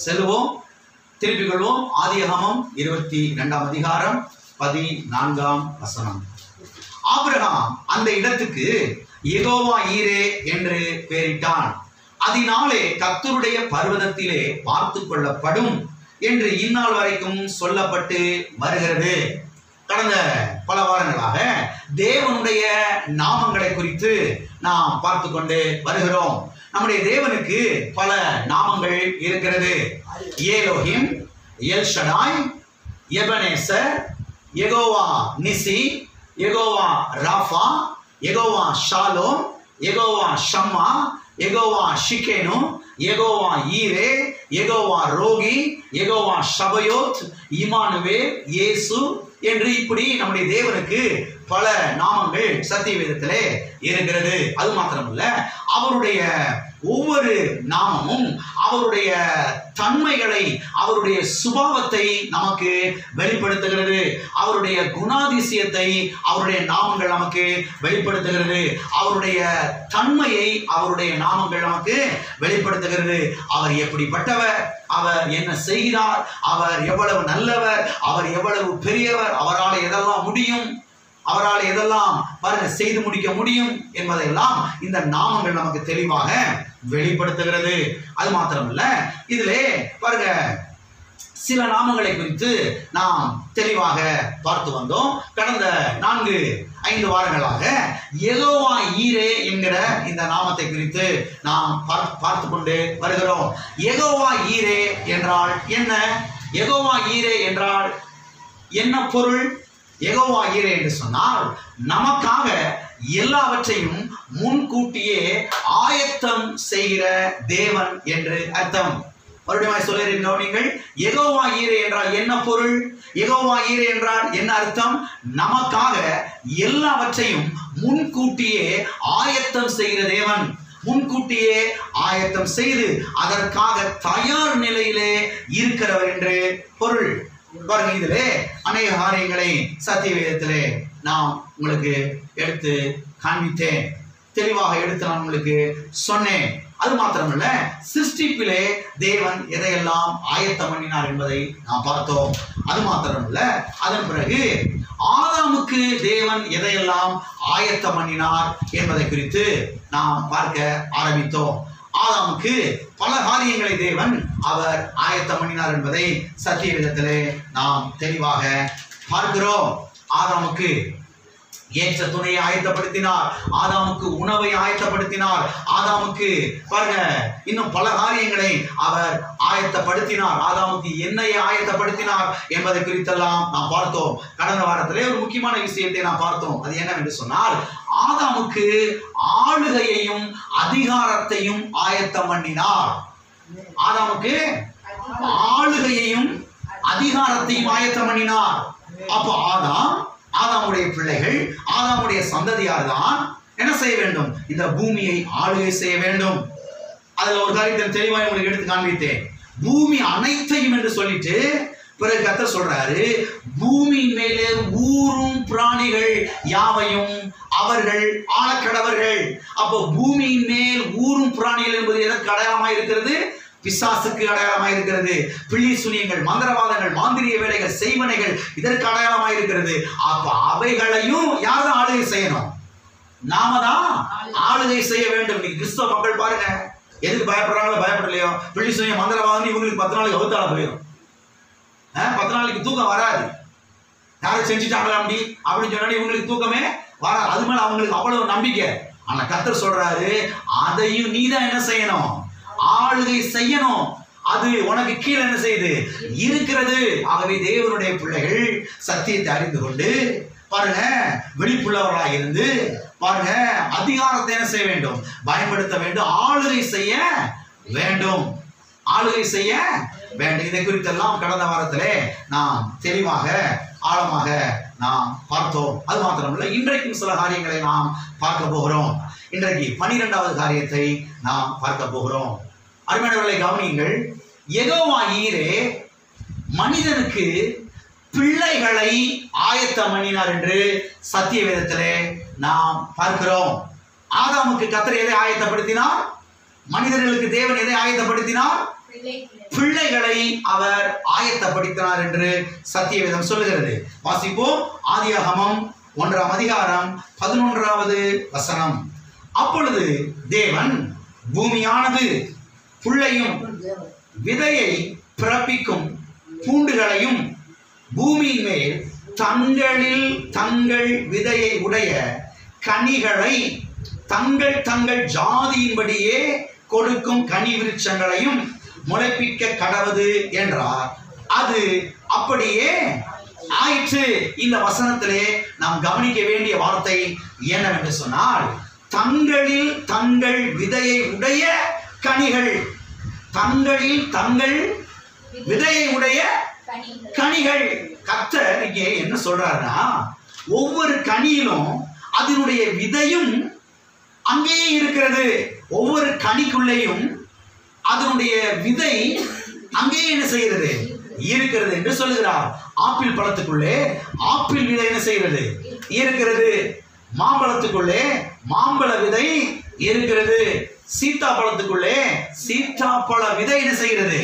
செல்வோம், திருப்பிக் கொள்வோம். ஆதியாகமம் 22ஆம் அதிகாரம் 14ஆம் வசனம். ஆபிரகாம் அந்த இடத்துக்கு யெகோவா ஈரே என்று பெயரிட்டான். அதனாலே கர்த்தருடைய பர்வதத்திலே பார்த்து கொள்ளப்படும் என்று இந்நாள் வரைக்கும் சொல்லப்பட்டு வருகிறது. கடந்த பல வாரங்களாக தேவனுடைய நாமங்களை குறித்து நாம் பார்த்து கொண்டு வருகிறோம். நம்முடைய தேவனுக்கு பல நாமங்கள் இருக்கிறது. Elohim, El Shaddai, Ebenezer, Jehovah Nissi, Jehovah Rapha, Jehovah Shalom, Jehovah Shammah, Jehovah Tsidkenu, Jehovah Jireh, Jehovah Rohi, Jehovah Sabaoth, Emmanuel, இயேசு என்று இப்படி நம்முடைய தேவனுக்கு பல நாமங்கள் சத்திய வேதத்திலே இருக்கிறது. அது மாத்திரமல்ல, அவருடைய ஒவ்வொரு நாமமும் அவருடைய தன்மைகளை, அவருடைய சுபாவத்தை நமக்கு வெளிப்படுத்துகிறது. அவருடைய குணாதிசயத்தை அவருடைய நாமங்கள் நமக்கு வெளிப்படுத்துகிறது. அவருடைய தன்மையை அவருடைய நாமங்கள் நமக்கு வெளிப்படுத்துகிறது. அவர் எப்படிப்பட்டவர், அவர் என்ன செய்கிறார், அவர் எவ்வளவு நல்லவர், அவர் எவ்வளவு பெரியவர், அவரால் எதெல்லாம் முடியும், அவரால் எதெல்லாம் பாருங்க செய்து முடிக்க முடியும் என்பதையெல்லாம் இந்த நாமங்கள் நமக்கு தெளிவாக வெளிப்படுத்துகிறது. அது மாத்திரமல்ல, இதிலே பாருங்க சில நாமங்களை குறித்து நாம் தெளிவாக பார்த்து வந்தோம். கடந்த 4-5 வாரங்களாக யெகோவா ஈரே என்கிற இந்த நாமத்தை குறித்து நாம் பார்த்து கொண்டு வருகிறோம். யெகோவா ஈரே என்றால் என்ன? யெகோவா ஈரே என்றால் என்ன பொருள்? யெகோவா ஈரே என்று சொன்னால் நமக்காக எல்லாவற்றையும் முன்கூட்டியே ஆயத்தம் செய்கிற தேவன் என்று அர்த்தம். மறுபடியும் சொல்லுகிறீர்கள் நீங்கள், யெகோவா ஈரே என்றால் என்ன பொருள்? யெகோவா ஈரே என்றால் என்ன அர்த்தம்? நமக்காக எல்லாவற்றையும் முன்கூட்டியே ஆயத்தம் செய்கிற தேவன், முன்கூட்டியே ஆயத்தம் செய்து அதற்காக தயார் நிலையிலே இருக்கிறவர் என்று பொருள். பாருங்க, இதிலே அநேக காரியங்களை சத்திய வேதத்திலே நான் உங்களுக்கு எடுத்து காண்பித்தேன், தெளிவாக எடுத்து நான் உங்களுக்கு சொன்னேன். அது மாத்திரமல்ல, சிருஷ்டிப்பிலே தேவன் எதையெல்லாம் ஆயத்தம் பண்ணினார் என்பதை நாம் பார்த்தோம். அது மாத்திரமல்ல, அதன் பிறகு ஆதாமுக்கு தேவன் எதையெல்லாம் ஆயத்தம் பண்ணினார் என்பதை குறித்து நாம் பார்க்க ஆரம்பித்தோம். ஆதாமுக்கு பல காரியங்களை தேவன் அவர் ஆயத்தம் பண்ணினார் என்பதை சத்திய வேதத்திலே நாம் தெளிவாக பார்க்கிறோம். ஆதாமுக்கு ஏற்ற துணையை ஆயத்தப்படுத்தினார், ஆதாமுக்கு உணவை ஆயத்தப்படுத்தினார், ஆதாமுக்கு பாருங்க இன்னும் பல காரியங்களை அவர் ஆயத்தப்படுத்தினார், ஆதாமுக்கு எண்ணெயை ஆயத்தப்படுத்தினார் என்பதை குறித்தெல்லாம் நாம் பார்த்தோம். கடந்த வாரத்திலே ஒரு முக்கியமான விஷயத்தை நாம் பார்த்தோம். அது என்னவென்று சொன்னால், ஆதாமுக்கு ஆளுகையையும் அதிகாரத்தையும் ஆயத்தம் பண்ணினார். ஆதாமுக்கு ஆளுகையையும் அதிகாரத்தையும் ஆயத்தம் பண்ணினார். அப்போ ஆதாமுடைய பிள்ளைகள், ஆதாமுடைய சந்ததியார் தான் என்ன செய்ய வேண்டும்? இந்த பூமியை ஆளுகை செய்ய வேண்டும். அதுல ஒரு காரியத்தை தெளிவாக உங்களுக்கு எடுத்து காண்பித்தேன். பூமி அனைத்தையும் என்று சொல்லிட்டு பிறகு கர்த்தர் சொல்றாரு, பூமியின் மேலே ஊரும் பிராணிகள் யாவையும் அவர்கள் ஆளக்கடவர்கள். அப்போ பூமியின் மேல் ஊரும் பிராணிகள் என்பது எதற்கு அடையாளமாக இருக்கிறது? பிசாசுக்கு அடையாளமாக இருக்கிறது. பிள்ளி சுனியங்கள், மந்திரவாதங்கள், மாந்திரிய வேலைகள், செய்வனைகள் இதற்கு அடையாளமாக இருக்கிறது. அப்ப அவைகளையும் யார்தான் ஆளுகை செய்யணும்? நாம தான் ஆளுகை செய்ய வேண்டும். கிறிஸ்தவ மக்கள் பாருங்க, எதுக்கு பயப்படுறாங்களோ பயப்படலையோ, பிள்ளி சுனியம், மந்திரவாதம் இவங்களுக்கு 10 நாளைக்கு வகுத்தால போயிடும். 10 நாளைக்கு தூக்கம் வராது. யாரும் செஞ்சுட்டாங்களா அப்படின்னு சொன்னா இவங்களுக்கு தூக்கமே வராது. அது மேல அவங்களுக்கு அவ்வளவு நம்பிக்கை. ஆனா கர்த்தர் சொல்றாரு, அதையும் நீதான் என்ன செய்யணும்? ஆளுகை செய்யணும். அது உனக்கு கீழே என்ன செய்யுது? இருக்கிறது. ஆகவே தேவனுடைய பிள்ளைகள் சத்தியத்தை அறிந்து கொண்டு பாருங்க, விழிப்புள்ளவர்களாக இருந்து பாருங்க, அதிகாரத்தை என்ன செய்ய வேண்டும்? பயன்படுத்த வேண்டும். ஆளுகை செய்ய வேண்டும். ஆளுகை செய்ய வேண்டும். இதை குறித்தெல்லாம் கடந்த வாரத்திலே நாம் தெளிவாக ஆழமாக நாம் பார்த்தோம். அது மாத்திரமல்ல, இன்றைக்கும் சில காரியங்களை நாம் பார்க்க போகிறோம். இன்றைக்கு 12வது காரியத்தை நாம் பார்க்க போகிறோம். அருமையானவர்களை கவனியுங்கள். யெகோவா ஈரே மனிதனுக்கு பிள்ளைகளை ஆயத்தம் பண்ணினார் என்று சத்திய வேதத்திலே நாம் பார்க்கிறோம். ஆதாமுக்கு கர்த்தர் எதை ஆயத்தப்படுத்தினார்? மனிதர்களுக்கு தேவன் எதை ஆயத்தப்படுத்தினார்? பிள்ளைகளை அவர் ஆயத்தப்படுத்தினார் என்று சத்தியவேதம் சொல்லுகிறது. வாசிப்போம். ஆதியாகமம் 1ஆம் அதிகாரம் 11வது வசனம். அப்பொழுது தேவன் பூமியானது புல்லையும் விதையை பிறப்பிக்கும் பூண்டுகளையும் பூமியின் மேல் தங்களில் தங்கள் விதையை உடைய கனிகளை தங்கள் தங்கள் ஜாதியின்படியே கொடுக்கும் கனி விருட்சங்களையும் முளைப்பிக்க கடவது என்றார். அது அப்படியே ஆயிற்று. இந்த வசனத்திலே நாம் கவனிக்க வேண்டிய வார்த்தை என்னவென்று சொன்னால், தங்களில் தங்கள் விதையை உடைய கனிகள். தங்களில் தங்கள் விதையை உடைய கனிகள். கர்த்தர் இங்கே என்ன சொல்றாருன்னா, ஒவ்வொரு கனியிலும் அதனுடைய விதையும் அங்கேயே இருக்கிறது. ஒவ்வொரு கனிக்குள்ளேயும் அதனுடைய விதை அங்கேயே என்ன செய்கிறது? இருக்கிறது என்று சொல்லுகிறார். ஆப்பிள் பழத்துக்குள்ளே ஆப்பிள் விதை என்ன செய்கிறது? இருக்கிறது. மாம்பழத்துக்குள்ளே மாம்பழ விதை இருக்கிறது. சீத்தா பழத்துக்குள்ளே சீத்தாப்பழ விதை என்ன செய்கிறது?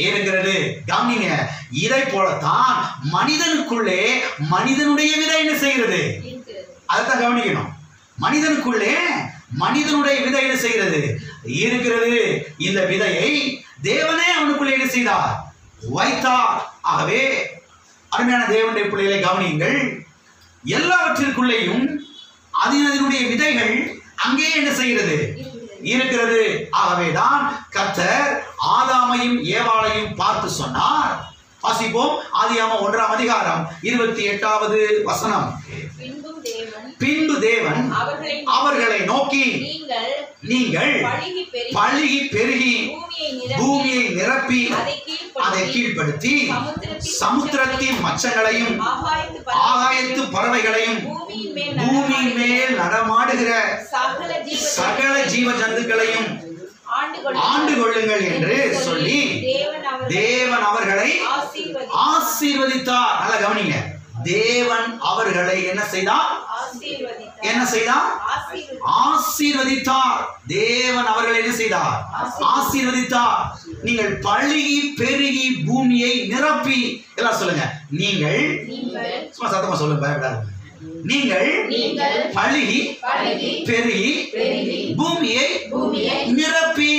இருக்கிறது. கவனிங்க, இதை போலத்தான் மனிதனுக்குள்ளே மனிதனுடைய விதை என்ன செய்கிறது? அதைத்தான் கவனிக்கணும். மனிதனுக்குள்ளே மனிதனுடைய விதை என்ன செய்கிறது? இருக்கிறது. இந்த விதையை தேவனே அவனுக்குள்ளே என்ன செய்தார்? வைத்தார். ஆகவே அருமையான தேவனுடைய பிள்ளைகளை கவனியுங்கள். எல்லாவற்றிற்குள்ளேயும் அதனுடைய விதைகள் அங்கே என்ன செய்கிறது? இருக்கிறது. ஆகவேதான் கர்த்தர் ஆதாமையும் ஏவாளையும் பார்த்து சொன்னார். வாசிப்போம். ஆதியாகமம் 1ஆம் அதிகாரம் 28வது வசனம். பின்பு தேவன் அவர்களை நோக்கி, நீங்கள் பலுகி பெருகி பூமியை நிரப்பி அதை கீழ்ப்படுத்தி சமுத்திரத்தின் மச்சங்களையும் ஆகாயத்து பறவைகளையும் பூமியின் மேல் நடமாடுகிற சகல ஜீவ ஜந்துக்களையும் ஆண்டு கொள்ளுங்கள் என்று சொல்லி தேவன் அவர்களை ஆசீர்வதித்தார். நல்லா கவனிங்க. தேவன் அவர்களை என்ன செய்தார்? என்ன செய்தார்? ஆசீர்வதித்தார். தேவன் அவர்களை என்ன செய்தார்? ஆசீர்வதித்தார். நீங்கள் பலுகி பெருகி பூமியை நிரப்பி, எல்லாம் சொல்லுங்க. நீங்கள் சும்மா சத்தமா சொல்லுங்க, பயப்படாதீங்க. நீங்கள் பலுகி பெருகி பூமியை நிரப்பி.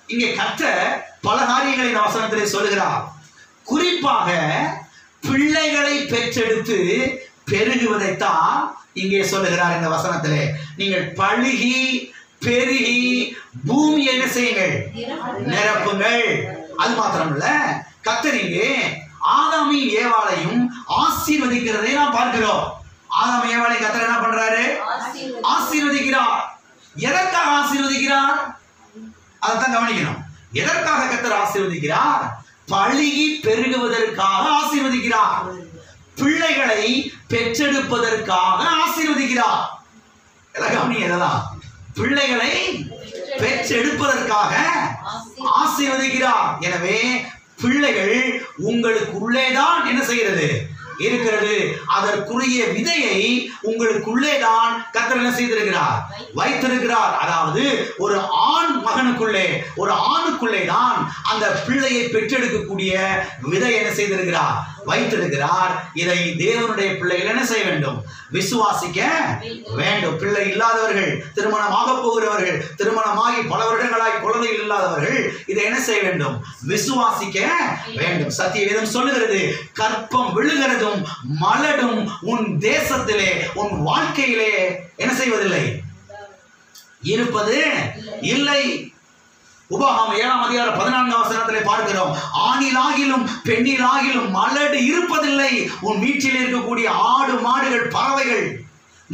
இங்கே கர்த்தர் பல காரியங்களை இந்த வசனத்திலே சொல்லுகிறார். குறிப்பாக பிள்ளைகளை பெற்றெடுத்து பெருகுவதைத்தான் இங்கே சொல்லுகிறார் இந்த வசனத்திலே. நீங்கள் பலுகி பெருகி பூமியை என்ன செய்யுங்கள்? நிரப்புங்கள். அது மாத்திரமல்ல, கர்த்தர் இங்கே ஆதாமையும் ஏவாளையும் ஆசீர்வதிக்கிறதை நாம் பார்க்கிறோம். ஆதாம் ஏவாளை கர்த்தர் என்ன பண்றாரு? ஆசீர்வதிக்கிறார். எதற்காக ஆசீர்வதிக்கிறார்? அதைத்தான் கவனிக்கணும். எதற்காக கர்த்தர் ஆசீர்வதிக்கிறார்? பலுகி பெருகுவதற்காக ஆசீர்வதிக்கிறார். பிள்ளைகளை பெற்றெடுப்பதற்காக ஆசீர்வதிக்கிறார். எல்லாம் கவனிங்க. இதெல்லாம் பிள்ளைகளை பெற்றெடுப்பதற்காக ஆசீர்வதிக்கிறார். எனவே பிள்ளைகள் உங்களுக்கு உள்ளேதான் என்ன செய்கிறது? இருக்கிறது. அதற்குரிய விதையை உங்களுக்குள்ளேதான் கர்த்தர் என்ன செய்திருக்கிறார்? வைத்திருக்கிறார். அதாவது ஒரு ஆண் மகனுக்குள்ளே, ஒரு ஆணுக்குள்ளே தான் அந்த பிள்ளையை பெற்றெடுக்கக்கூடிய விதை என்ன செய்திருக்கிறார்? வைத்திருக்கிறார். இதை தேவனுடைய பிள்ளைகள் என்ன செய்ய வேண்டும்? விசுவாசிக்க வேண்டும். பிள்ளை இல்லாதவர்கள், திருமணமாக போகிறவர்கள், திருமணமாகி பல வருடங்களாய் குழந்தைகள் இல்லாதவர்கள் இதை என்ன செய்ய வேண்டும்? விசுவாசிக்க வேண்டும். சத்தியவேதம் சொல்லுகிறது, கற்பம் விழுகிறதும் மலடும் உன் தேசத்திலே, உன் வாழ்க்கையிலே என்ன செய்வதில்லை? இருப்பது இல்லை. உபாகமம் 7ஆம் அதிகாரம் 14ஆம் வசனத்திலே பார்க்கிறோம், ஆணிலாகிலும் பெண்ணிலாகிலும் மலடு இருப்பதில்லை. உன் வீட்டில் இருக்கக்கூடிய ஆடு மாடுகள் பறவைகள்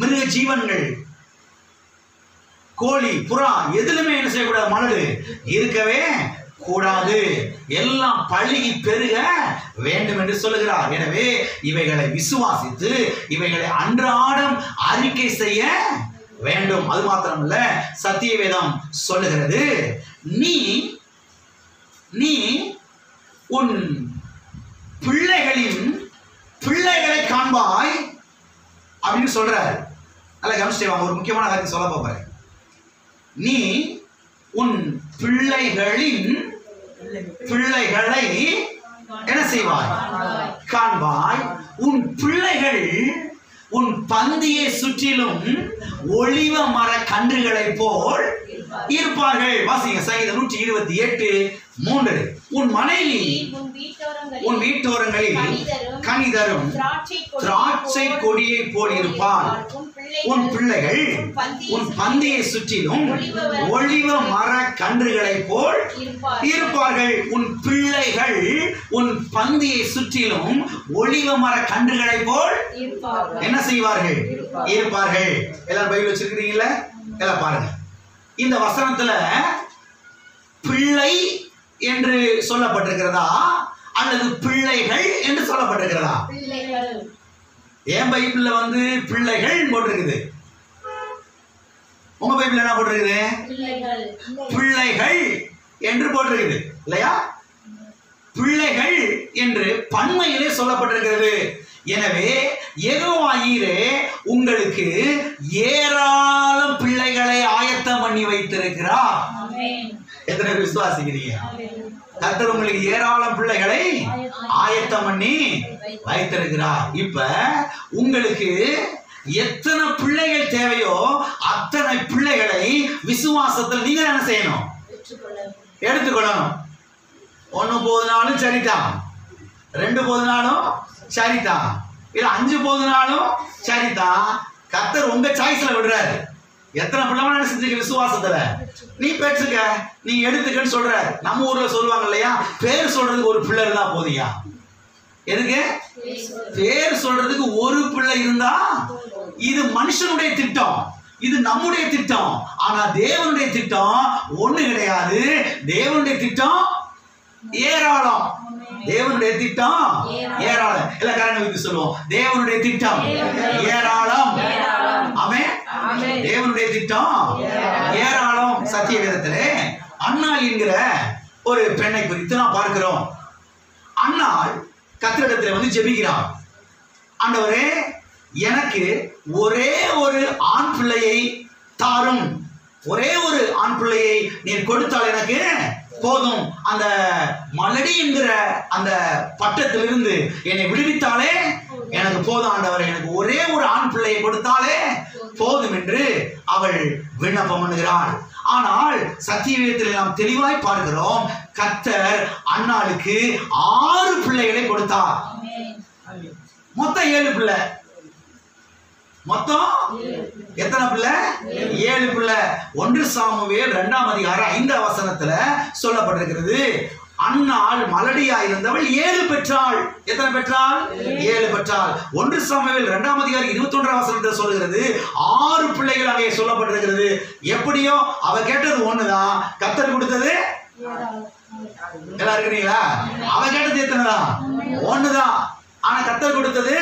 மிருக ஜீவன்கள் கோழி புறா எதிலுமே என்ன செய்யக்கூடாது? மலடு இருக்கவே கூடாது. எல்லாம் பலுகி பெருக வேண்டும் என்று சொல்லுகிறார். எனவே இவைகளை விசுவாசித்து இவைகளை அன்றாடம் அறிக்கை செய்ய வேண்டும். அது மாத்திரமல்ல, சத்தியவேதம் சொல்லுகிறது, நீ உன் பிள்ளைகளின் பிள்ளைகளை காண்பாய் அப்படின்னு சொல்றாரு. நல்ல கவனிச்சுவாங்க. ஒரு முக்கியமான காரியத்தை சொல்ல போறேன். நீ உன் பிள்ளைகளின் பிள்ளைகளை என்ன செய்வாய்? காண்பாய். உன் பிள்ளைகள் உன் பந்தியை சுற்றிலும் ஒளிவ மர கன்றுகளை போல் இருப்பார்கள். வாசிங்க சங்கீதம் 128:3. உன் மனைவி உன் வீட்டோரங்களில் கனிதரும் திராட்சை கொடியை போல் இருப்பார். உன் பிள்ளைகள் உன் பந்தியை சுற்றிலும் ஒளிவ மர கன்றுகளை போல் இருப்பார்கள். உன் பிள்ளைகள் உன் பந்தியை சுற்றிலும் ஒளிவ மர கன்றுகளை போல் என்ன செய்வார்கள்? இருப்பார்கள். எல்லாரும் பைபிள் வச்சிருக்கிறீங்களா? எல்லாம் பாருங்க. இந்த வசனத்துல பிள்ளை என்று சொல்லப்பட்டிருக்கிறதா அல்லது பிள்ளைகள் என்று சொல்லப்பட்டிருக்கிறதா? என் பைபிள்ல வந்து பிள்ளைகள் போட்டிருக்குது. உங்க பைபிள் என்ன போட்டிருக்குது? பிள்ளைகள் என்று போட்டிருக்குது இல்லையா? பிள்ளைகள் என்று பன்மையிலே சொல்லப்பட்டிருக்கிறது. எனவே யெகோவா ஈரே உங்களுக்கு ஏராளம் பிள்ளைகளை ஆயத்தம் பண்ணி வைத்திருக்கிறார். எத்தனை பேர் விசுவாசிக்கிறீங்க? கர்த்தர் உங்களுக்கு ஏராளம் பிள்ளைகளை ஆயத்தம் பண்ணி வைத்திருக்கிறார். இப்ப உங்களுக்கு எத்தனை பிள்ளைகள் தேவையோ அத்தனை பிள்ளைகளை விசுவாசத்தில் நீங்க என்ன செய்யணும்? எடுத்துக்கொள்ளணும். 1 போதுனாலும் சரிதான், 2 போதுனாலும் சரிதான், இல்ல 5 போதுனாலும் சரிதான். கர்த்தர் உங்க சாய்ஸ்ல விடுறாரு. எத்தனை பிள்ளை செஞ்சுக்க விசுவாசத்துல நீ பெற்றுக்க, நீ எடுத்துக்கன்னு சொல்ற. நம்ம ஊர்ல சொல்லுவாங்க இல்லையா, பேர் சொல்றதுக்கு ஒரு பிள்ளை இருந்தா போதியா? எதுக்கு பேர் சொல்றதுக்கு ஒரு பிள்ளை இருந்தா? இது மனுஷனுடைய திட்டம், இது நம்முடைய திட்டம். ஆனா தேவனுடைய திட்டம் ஒண்ணு கிடையாது. தேவனுடைய திட்டம் ஏராளம். தேவனுடைய திட்டம் ஏராளம். எல்லா காரணங்களுக்கு சொல்லுவோம், தேவனுடைய திட்டம் ஏராளம். ஆமென். தேவனுடைய திட்டம் ஏராளம். சத்திய வேதத்திலே அன்னாள் என்கிற ஒரு பெண்ணை குறித்து நாம் பார்க்கிறோம். அன்னாள் கர்த்தரிடத்தில் வந்து ஜெபிக்கிறார். ஆண்டவரே, எனக்கு ஒரே ஒரு ஆண் பிள்ளையை தாரும். ஒரே ஒரு ஆண் பிள்ளையை நீர் கொடுத்தால் எனக்கு போதும். அந்த மலடி என்கிற அந்த பட்டத்திலிருந்து என்னை விடுவித்தாலே எனக்கு போதும் ஆண்டவரே, எனக்கு ஒரே ஒரு ஆண் பிள்ளையை கொடுத்தாலே போதும் என்று அவள் விண்ணப்பம் பண்ணுகிறாள். ஆனால் சத்தியவேதத்தில் நாம் தெளிவாய் பார்க்கிறோம், கர்த்தர் அன்னாளுக்கு 6 பிள்ளைகளை கொடுத்தார். மொத்தம் 7 பிள்ளை. மொத்தம் எத்தனை பிள்ளை? 7 பிள்ளை. 1 சாமுவேல் 2ஆம் அதிகாரம் 5ஆம் வசனத்துல சொல்லப்பட்டிருக்கிறது. அன்னாள் மலடியா இருந்தவள் 7 பெற்றாள். எத்தனை பெற்றாள்? 7 பெற்றாள். 1 சாமுவேல் 2ஆம் அதிகாரம் 21ஆம் வசனத்துல சொல்லுகிறது 6 பிள்ளைகள் அங்கே சொல்லப்பட்டிருக்கிறது. எப்படியோ அவ கேட்டது ஒண்ணுதான், கர்த்தர் கொடுத்தது எல்லாம் இருக்கிறீங்களா? அவ கேட்டது எத்தனைதான்? ஒண்ணுதான். ஆனா கர்த்தர் கொடுத்தது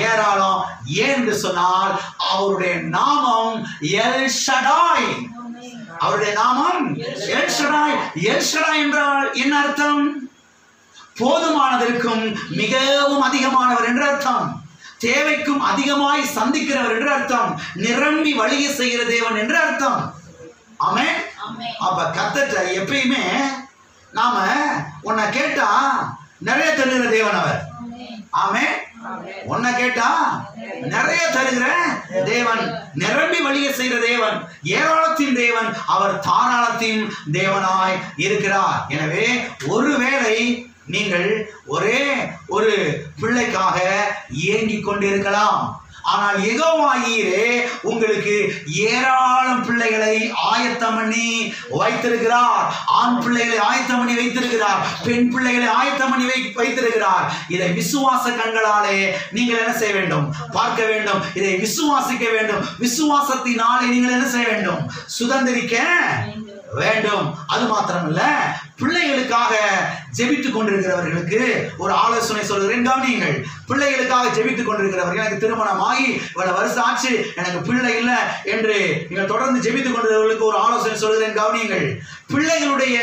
ஏராளம். ஏன் என்று சொன்னால் அவருடைய நாமம் எல் ஷடாய். அவருடைய நாமம் எல் ஷடாய். எல் ஷடாய் என்றால் என்ன அர்த்தம்? போதுமானதற்கும் மிகவும் அதிகமானவர் என்று அர்த்தம். தேவைக்கும் அதிகமாய் சந்திக்கிறவர் என்று அர்த்தம். நிரம்பி வழிய செய்கிற தேவன் என்று அர்த்தம். ஆமென். அப்ப கர்த்தர் எப்பயுமே நாம உன்னை கேட்டா நிறைய தருகிற தேவன் அவர். ஆமென். உன்னை கேட்டா நிறைய தருகிற தேவன், நிரம்பி வழிய செய்கிற தேவன், ஏராளத்தின் தேவன், அவர் தாராளத்தின் தேவனாய் இருக்கிறார். எனவே ஒருவேளை நீங்கள் ஒரே ஒரு பிள்ளைக்காக ஏங்கிக் கொண்டிருக்கலாம். ஆனால் யெகோவா ஈரே உங்களுக்கு ஏராளம் பிள்ளைகளை ஆயத்தம் பண்ணி வைத்திருக்கிறார். ஆண் பிள்ளைகளை ஆயத்தம் பண்ணி வைத்திருக்கிறார். பெண் பிள்ளைகளை ஆயத்தம் பண்ணி வைத்திருக்கிறார். இதை விசுவாச கண்களாலே நீங்கள் என்ன செய்ய வேண்டும்? பார்க்க வேண்டும். இதை விசுவாசிக்க வேண்டும். விசுவாசத்தினாலே நீங்கள் என்ன செய்ய வேண்டும்? சுதந்திரிக்க வேண்டும். அது மாத்திரமல்ல, பிள்ளைகளுக்காக ஜெபித்துக் கொண்டிருக்கிறவர்களுக்கு ஒரு ஆலோசனை சொல்கிறேன், கவனியுங்கள். பிள்ளைகளுக்காக ஜெபித்துக் கொண்டிருக்கிறவர்கள், எனக்கு திருமணமாகி இவ்வளவு வருஷம் ஆச்சு, எனக்கு பிள்ளை இல்லை என்று நீங்கள் தொடர்ந்து ஜெபித்துக் கொண்டிருக்கிறவர்களுக்கு ஒரு ஆலோசனை சொல்கிறேன், கவனியுங்கள். பிள்ளைகளுடைய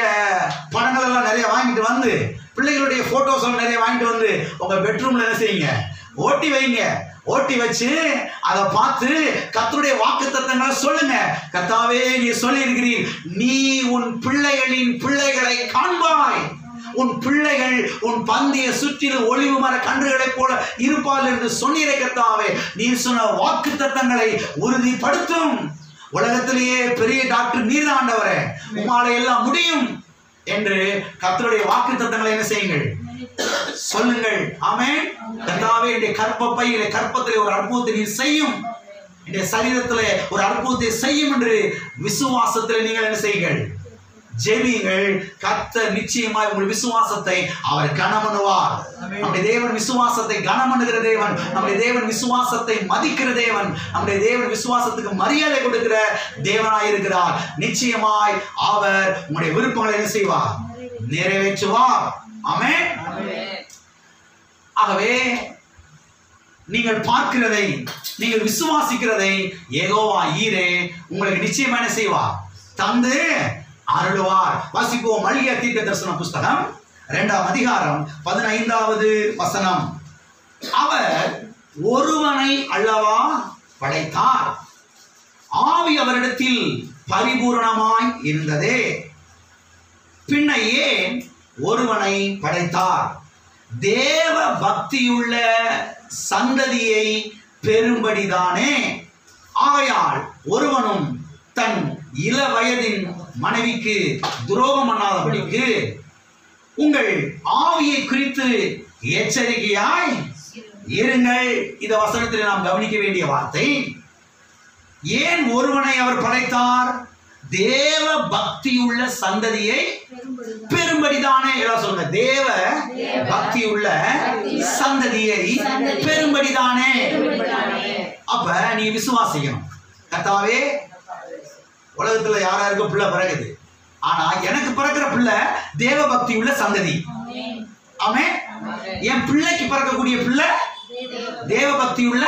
படங்கள் எல்லாம் நிறைய வாங்கிட்டு வந்து, பிள்ளைகளுடைய போட்டோஸ் நிறைய வாங்கிட்டு வந்து உங்க பெட்ரூம்ல என்ன செய்யுங்க? ஓட்டி வைங்க. ஓட்டி வச்சு அதை பார்த்து கர்த்தருடைய வாக்குத்தத்தங்களை சொல்லுங்க, கர்த்தாவே நீ சொல்லி இருக்கிறீர், நீ உன் பிள்ளைகளின் பிள்ளைகளை காண்பாய், உன் பிள்ளைகள் உன் பந்திய சுற்றிலும் ஒளிவு மர கன்றுகளைப் போல இருப்பாள் என்று சொன்னீரே கர்த்தாவே. நீ சொன்ன வாக்கு தத்தங்களை உறுதிப்படுத்தும். உலகத்திலேயே பெரிய டாக்டர் நீர் தான் ஆண்டவரே, உம்மால எல்லாம் முடியும் என்று கர்த்தருடைய வாக்கு தத்தங்களை என்ன செய்யுங்கள், சொல்லுங்கள். ஆமென். கர்த்தாவே என்னுடைய கற்பப்பை கற்பத்திலே ஒரு அற்புதத்தை நீ செய்யும், என்னுடைய சரீரத்திலே ஒரு அற்புதத்தை செய்யும் என்று விசுவாசத்தில் நீங்கள் என்ன செய்யுங்கள், ஜெபியுங்கள். கர்த்தர் நிச்சயமாய் உங்கள் விசுவாசத்தை அவர் கனமனுவார். நம்முடைய தேவன் விசுவாசத்தை கனமனுகிற தேவன், நம்முடைய தேவன் விசுவாசத்தை மதிக்கிற தேவன், நம்முடைய தேவன் விசுவாசத்துக்கு மரியாதை கொடுக்கிற தேவனாய் இருக்கிறார். நிச்சயமாய் அவர் உங்களுடைய விருப்பங்களை என்ன செய்வார், நிறைவேற்றுவார். ஆமென். ஆகவே நீங்கள் பார்க்கிறதை, நீங்கள் விசுவாசிக்கிறதை யெகோவா ஈரே உங்களுக்கு நிச்சயமா என்ன செய்வார், தந்து அருளுவார். வாசிப்போம் மல்கியா தீர்க்கதரிசன புஸ்தகம் 2ஆம் அதிகாரம் 15வது வசனம். அவர் ஒருவனை அல்லவா படைத்தார், ஆவி அவரிடத்தில் பரிபூரணமாய் இருந்ததே, பின்ன ஏன் ஒருவனை படைத்தார், தேவ பக்தியுள்ள சந்ததியை பெரும்படிதானே. ஆகையால் ஒருவனும் தன் இள வயதின் மனைவிக்கு துரோகம் பண்ணாதபடிக்கு உங்கள் ஆவியை குறித்து எச்சரிக்கையாய் இருங்கள். இந்த வசனத்தில் நாம் கவனிக்க வேண்டிய வார்த்தை, ஏன் ஒருவனை அவர் படைத்தார், தேவ பக்தியுள்ள சந்ததியை பெரும்படிதானே. எல்லாம் சொல்லுங்க, தேவ பக்தியுள்ள சந்ததியை பெரும்படிதானே. அப்ப நீ விசுவாசிக்கணும், கர்த்தாவே உலகத்துல யாராருக்கும் பிள்ளை பிறகுது, ஆனா எனக்கு பிறக்கிற பிள்ளை தேவ பக்தி உள்ள சந்ததி. ஆமென். என் பிள்ளைக்கு பிறக்கக்கூடிய பிள்ளை தேவ பக்தி உள்ள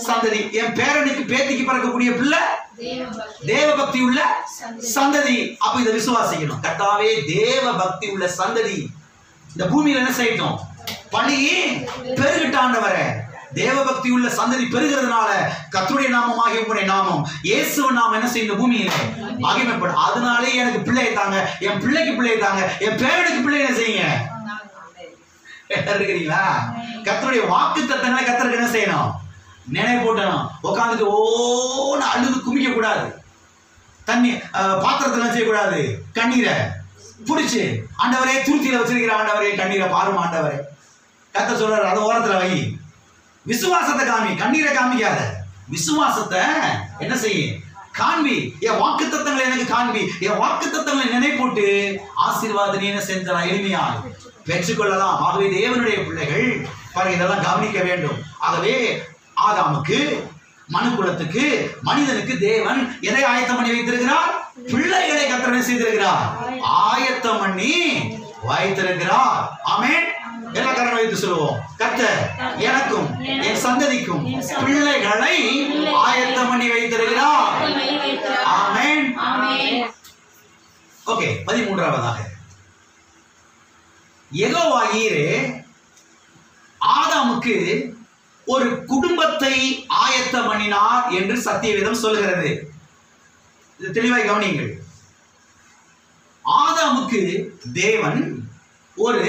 சந்ததி, என் பேரனுக்கு பேத்திக்கு பிறக்கக்கூடிய பிள்ளை தேவ பக்தி உள்ள சந்ததி. அப்ப இதை விசுவாசிக்கணும், கர்த்தாவே தேவ பக்தி உள்ள சந்ததி இந்த பூமியில என்ன செய்யட்டும், பணி பெருகிட்டாண்டவரே. தேவ பக்தி உள்ள சந்ததி பெருகிறதுனால கர்த்தருடைய நாமமாகிய உம்முடைய நாமம் இயேசுவின் நாமம் என்ன செய்யும், பூமியில மகிமைப்படும். அதனாலே எனக்கு பிள்ளையை தாங்க, என் பிள்ளைக்கு பிள்ளையை தாங்க, என் பேரனுக்கு பிள்ளை என்ன செய்யுங்க. இருக்கிறீங்களா? கர்த்தருடைய வாக்கு தத்தங்களை கர்த்தருக்கு என்ன செய்யணும், நினைவு போட்டணும். உட்காந்துட்டு ஓன்னு அழுது குமிக்க கூடாது, தண்ணி பாத்திரத்துல செய்யக்கூடாது, கண்ணீரை புடிச்சு ஆண்டவரே துருத்தியில வச்சிருக்கிற ஆண்டவரே கண்ணீரை பாருமா ஆண்டவரே. கர்த்தர் சொல்றாரு, அதை ஓரத்துல வை, விசுவாசத்தை காமி, கண்ணீரை காமிக்காத, விசுவாசத்தை என்ன செய்ய காண்பி, என் வாக்கு தத்தங்களை எனக்கு காண்பி, என் வாக்கு தத்தங்களை நினைப்போட்டு ஆசீர்வாதம் நீ என்ன செஞ்சா எளிமையா பெற்றுக்கொள்ளலாம். ஆகவே தேவனுடைய பிள்ளைகள் பாருங்க, இதெல்லாம் கவனிக்க வேண்டும். ஆகவே ஆதாமுக்கு, மனுக்குலத்துக்கு, மனிதனுக்கு தேவன் எதை ஆயத்தம் பண்ணி வைத்திருக்கிறார், பிள்ளைகளை கர்த்தர் செய்திருக்கிறார், ஆயத்தம் பண்ணி வைத்திருக்கிறார். ஆமென். எல்லா காரணம் வைத்து சொல்லுவோம், கர்த்தர் எனக்கும் என் சந்ததிக்கும் பிள்ளைகளை ஆயத்தம் பண்ணி வைத்திருக்கிறார். ஆமென். ஓகே, 13வதாக யெகோவா ஈரே ஆதாமுக்கு ஒரு குடும்பத்தை ஆயத்தம் பண்ணினார் என்று சத்தியவேதம் சொல்கிறது. இது தெளிவாய் கவனியுங்கள். ஆதாமுக்கு தேவன் ஒரு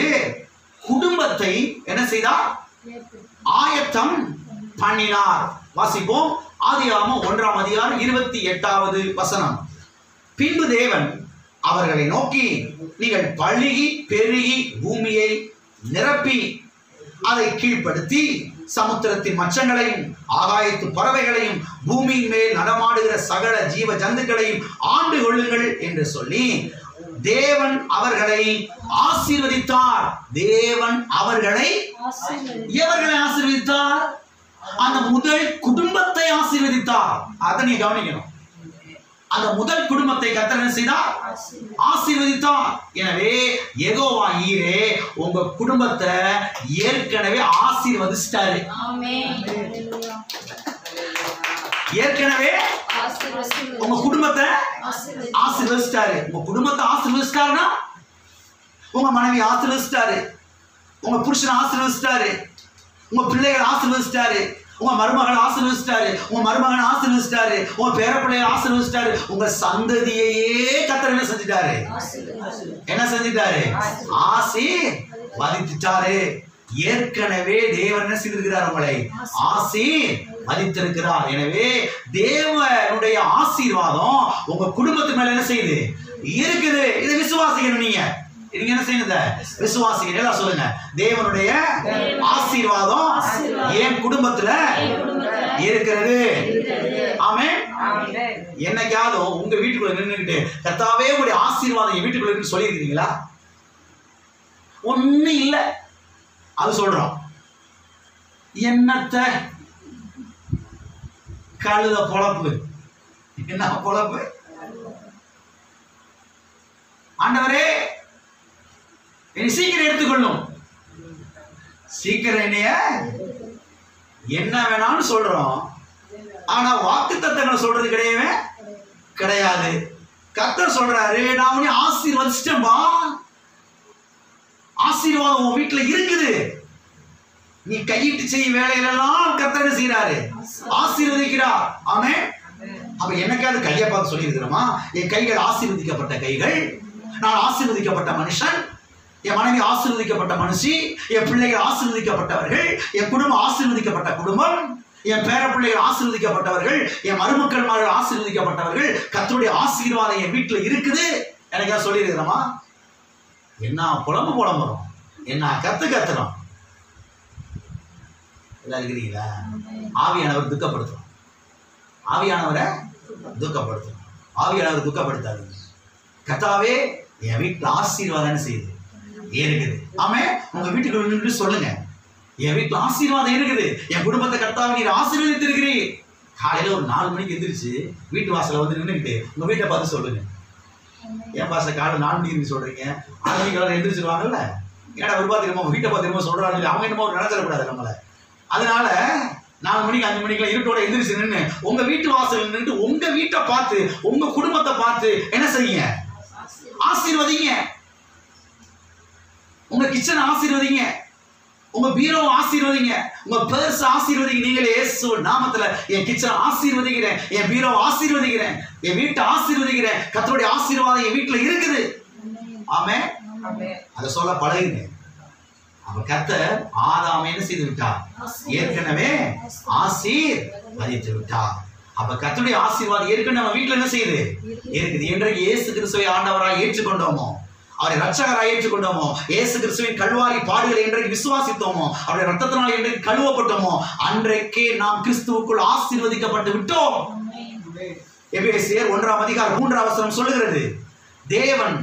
குடும்பத்தை என்ன செய்தார், ஆயத்தம் பண்ணினார். வாசிப்போம் ஆதியாகமம் 1ஆம் அதிகாரம் 28வது வசனம். பின்பு தேவன் அவர்களை நோக்கி, நீங்கள் பலுகி பெருகி பூமியை நிரப்பி அதை கீழ்ப்படுத்தி சமுத்திரத்தின் மச்சங்களையும் ஆகாயத்து பறவைகளையும் பூமியின் மேல் நடமாடுகிற சகல ஜீவ ஜந்துக்களையும் ஆண்டு கொள்ளுங்கள் என்று சொல்லி தேவன் அவர்களை ஆசீர்வதித்தார். தேவன் அவர்களை எவர்களை ஆசீர்வதித்தார், அந்த முதல் குடும்பத்தை ஆசீர்வதித்தார். அதை நீ கவனிக்கணும். அந்த முதல் குடும்பத்தை கர்த்தர் என்ன செய்தார், ஆசீர்வதித்தார். எனவே யெகோவா ஈரே உங்க குடும்பத்தை ஏற்கனவே ஆசீர்வதிச்சிட்டாரு. ஏற்கனவே உங்க குடும்பத்தை ஆசீர்வதிச்சிட்டாரு. உங்க குடும்பத்தை ஆசீர்வதிச்சிட்டாருன்னா உங்க மனைவி ஆசீர்வதிச்சிட்டாரு, உங்க புருஷனை ஆசீர்வதிச்சிட்டாரு, உங்க பிள்ளைகளை ஆசீர்வதிச்சிட்டாரு, உங்க மருமகன் ஆசீர்வதிச்சிட்டாரு, உங்க மருமகன் ஆசீர்வதிச்சிட்டாரு, உங்க பேரப்பிள்ளையை ஆசீர்வதிச்சிட்டாரு, உங்க சந்ததியையே கர்த்தர் என்ன செஞ்சிட்டாரு? என்ன செஞ்சிட்டாரு? ஆசீர்வதிச்சிட்டாரு. ஏற்கனவே தேவன் என்ன செய்திருக்கிறார்? உங்களை ஆசீர்வதித்திருக்கிறார். எனவே தேவனுடைய ஆசீர்வாதம் உங்க குடும்பத்து மேல என்ன செய்யுது? இருக்குது. இதை விசுவாசிக்கணும். நீங்க என்ன செய்யணும்? விசுவாசிக்கணும். எல்லாம் சொல்லுங்க. தேவனுடைய ஆசீர்வாதம் என் குடும்பத்துல இருக்கிறது. ஆமென். என்னைக்காவது உங்க வீட்டுக்குள்ள நின்னுக்கிட்டு கர்த்தாவே உங்களுடைய ஆசீர்வாதம் என் வீட்டுக்குள்ள இருக்குன்னு சொல்லியிருக்கீங்களா? ஒண்ணு இல்ல. அது சொல்றோம். என்னத்த கழுத பொழப்பு. என்ன பொழப்பு? ஆண்டவரே என்னை சீக்கிரம் எடுத்துக்கொள்ளும். சீக்கிரம் என்னைய என்ன வேணாலும் சொல்றோம். ஆனா வாக்குத்தத்தங்களை சொல்றது கிடையாது. கர்த்தர் சொல்றாரு, நான் உன்னை ஆசீர்வதிச்சிட்டேன்பா. ஆசீர்வாதம் உன் வீட்டுல இருக்குது. நீ கையிட்டு செய்ய வேலையிலெல்லாம் கர்த்தர் செய்யறாரு, ஆசீர்வதிக்கிறார். ஆமென். அப்ப எனக்காவது கையை பார்த்து சொல்லி இருக்கிறோமா? என் கைகள் ஆசீர்வதிக்கப்பட்ட கைகள், நான் ஆசீர்வதிக்கப்பட்ட மனுஷன், என் மனைவி ஆசீர்வதிக்கப்பட்ட மனுஷி, என் பிள்ளைகள் ஆசீர்வதிக்கப்பட்டவர்கள், என் குடும்பம் ஆசீர்வதிக்கப்பட்ட குடும்பம், என் பேர பிள்ளைகள் ஆசீர்வதிக்கப்பட்டவர்கள், என் மருமக்கள்மார்கள் ஆசீர்வதிக்கப்பட்டவர்கள். கர்த்தருடைய ஆசீர்வாதம் என் வீட்டுல இருக்குது. எனக்காவது சொல்லி இருக்கிறோமா? என்ன புலம்புறோம், என்ன கத்துறோம். எல்லாம் இருக்கிறீங்களா? ஆவியானவர் துக்கப்படுத்தும். ஆவியானவரை துக்கப்படுத்தும். ஆவியானவர் துக்கப்படுத்தாதீங்க. கர்த்தாவே என் வீட்டுல ஆசீர்வாதம் செய்யுது இருக்குது. ஆமே. உங்க வீட்டுக்குள்ள நின்று சொல்லுங்க, என் வீட்டுல ஆசீர்வாதம் இருக்குது. என் குடும்பத்தை கர்த்தாவே நீர் ஆசீர்வதித்து இருக்கிறீர். காலையில ஒரு 4 மணிக்கு எந்திரிச்சு வீட்டு வாசல வந்து நின்றுக்கிட்டு உங்க வீட்டை பார்த்து சொல்லுங்க. ஏன் பாச காலை 4 மணிக்கு சொல்றீங்க? 6 மணிக்கு எல்லாரும் எந்திரிச்சிருவாங்கல்ல. ஏன்னா ஒரு பார்த்து வீட்டை பார்த்து சொல்றாங்க. அவங்க என்னமோ நினைச்சிடக்கூடாது நம்மள. அதனால 4 மணிக்கு 5 மணிக்கு இருட்டோட எந்திரிச்சு நின்று உங்க வீட்டு வாசல் நின்று உங்க வீட்டை பார்த்து உங்க குடும்பத்தை பார்த்து என்ன செய்யுங்க? ஆசீர்வதிங்க. உங்க கிச்சன் ஆசீர்வதிங்க, உங்க பீரோ ஆசீர்வதிங்க, உங்க பர்ஸ் ஆசீர்வதிங்க. நீங்களே இயேசு நாமத்துல என் கிச்சன் ஆசீர்வதிக்கிறேன், என் பீரோ ஆசீர்வதிக்கிறேன், என் வீட்டை ஆசீர்வதிக்கிறேன். கர்த்தருடைய ஆசீர்வாதம் என் வீட்டுல இருக்குது. ஆமென். அதை சொல்ல பழகுங்க. அப்ப கர்த்தர் ஆதாமை என்ன செய்து விட்டார்? ஏற்கனவே ஆசீர்வதித்து விட்டார். அப்ப கர்த்தருடைய ஆசீர்வாதம் ஏற்கனவே நம்ம வீட்டுல என்ன செய்யுது? இருக்குது. என்றைக்கு இயேசு கிறிஸ்துவை ஆண்டவராய் ஏற்றுக்கொண்டோமோ, அவரை ரட்சகராய் ஏற்றுக்கொண்டோமோ, இயேசு கிறிஸ்துவின் கல்வாரி பாடுகளை என்றைக்கு விசுவாசித்தோமோ, அவருடைய ரத்தத்தினால் என்றைக்கு கழுவப்பட்டோமோ, அன்றைக்கே நாம் கிறிஸ்துவுக்குள் ஆசீர்வதிக்கப்பட்டு விட்டோம். எபேசியர் 1:3 சொல்லுகிறது, தேவன்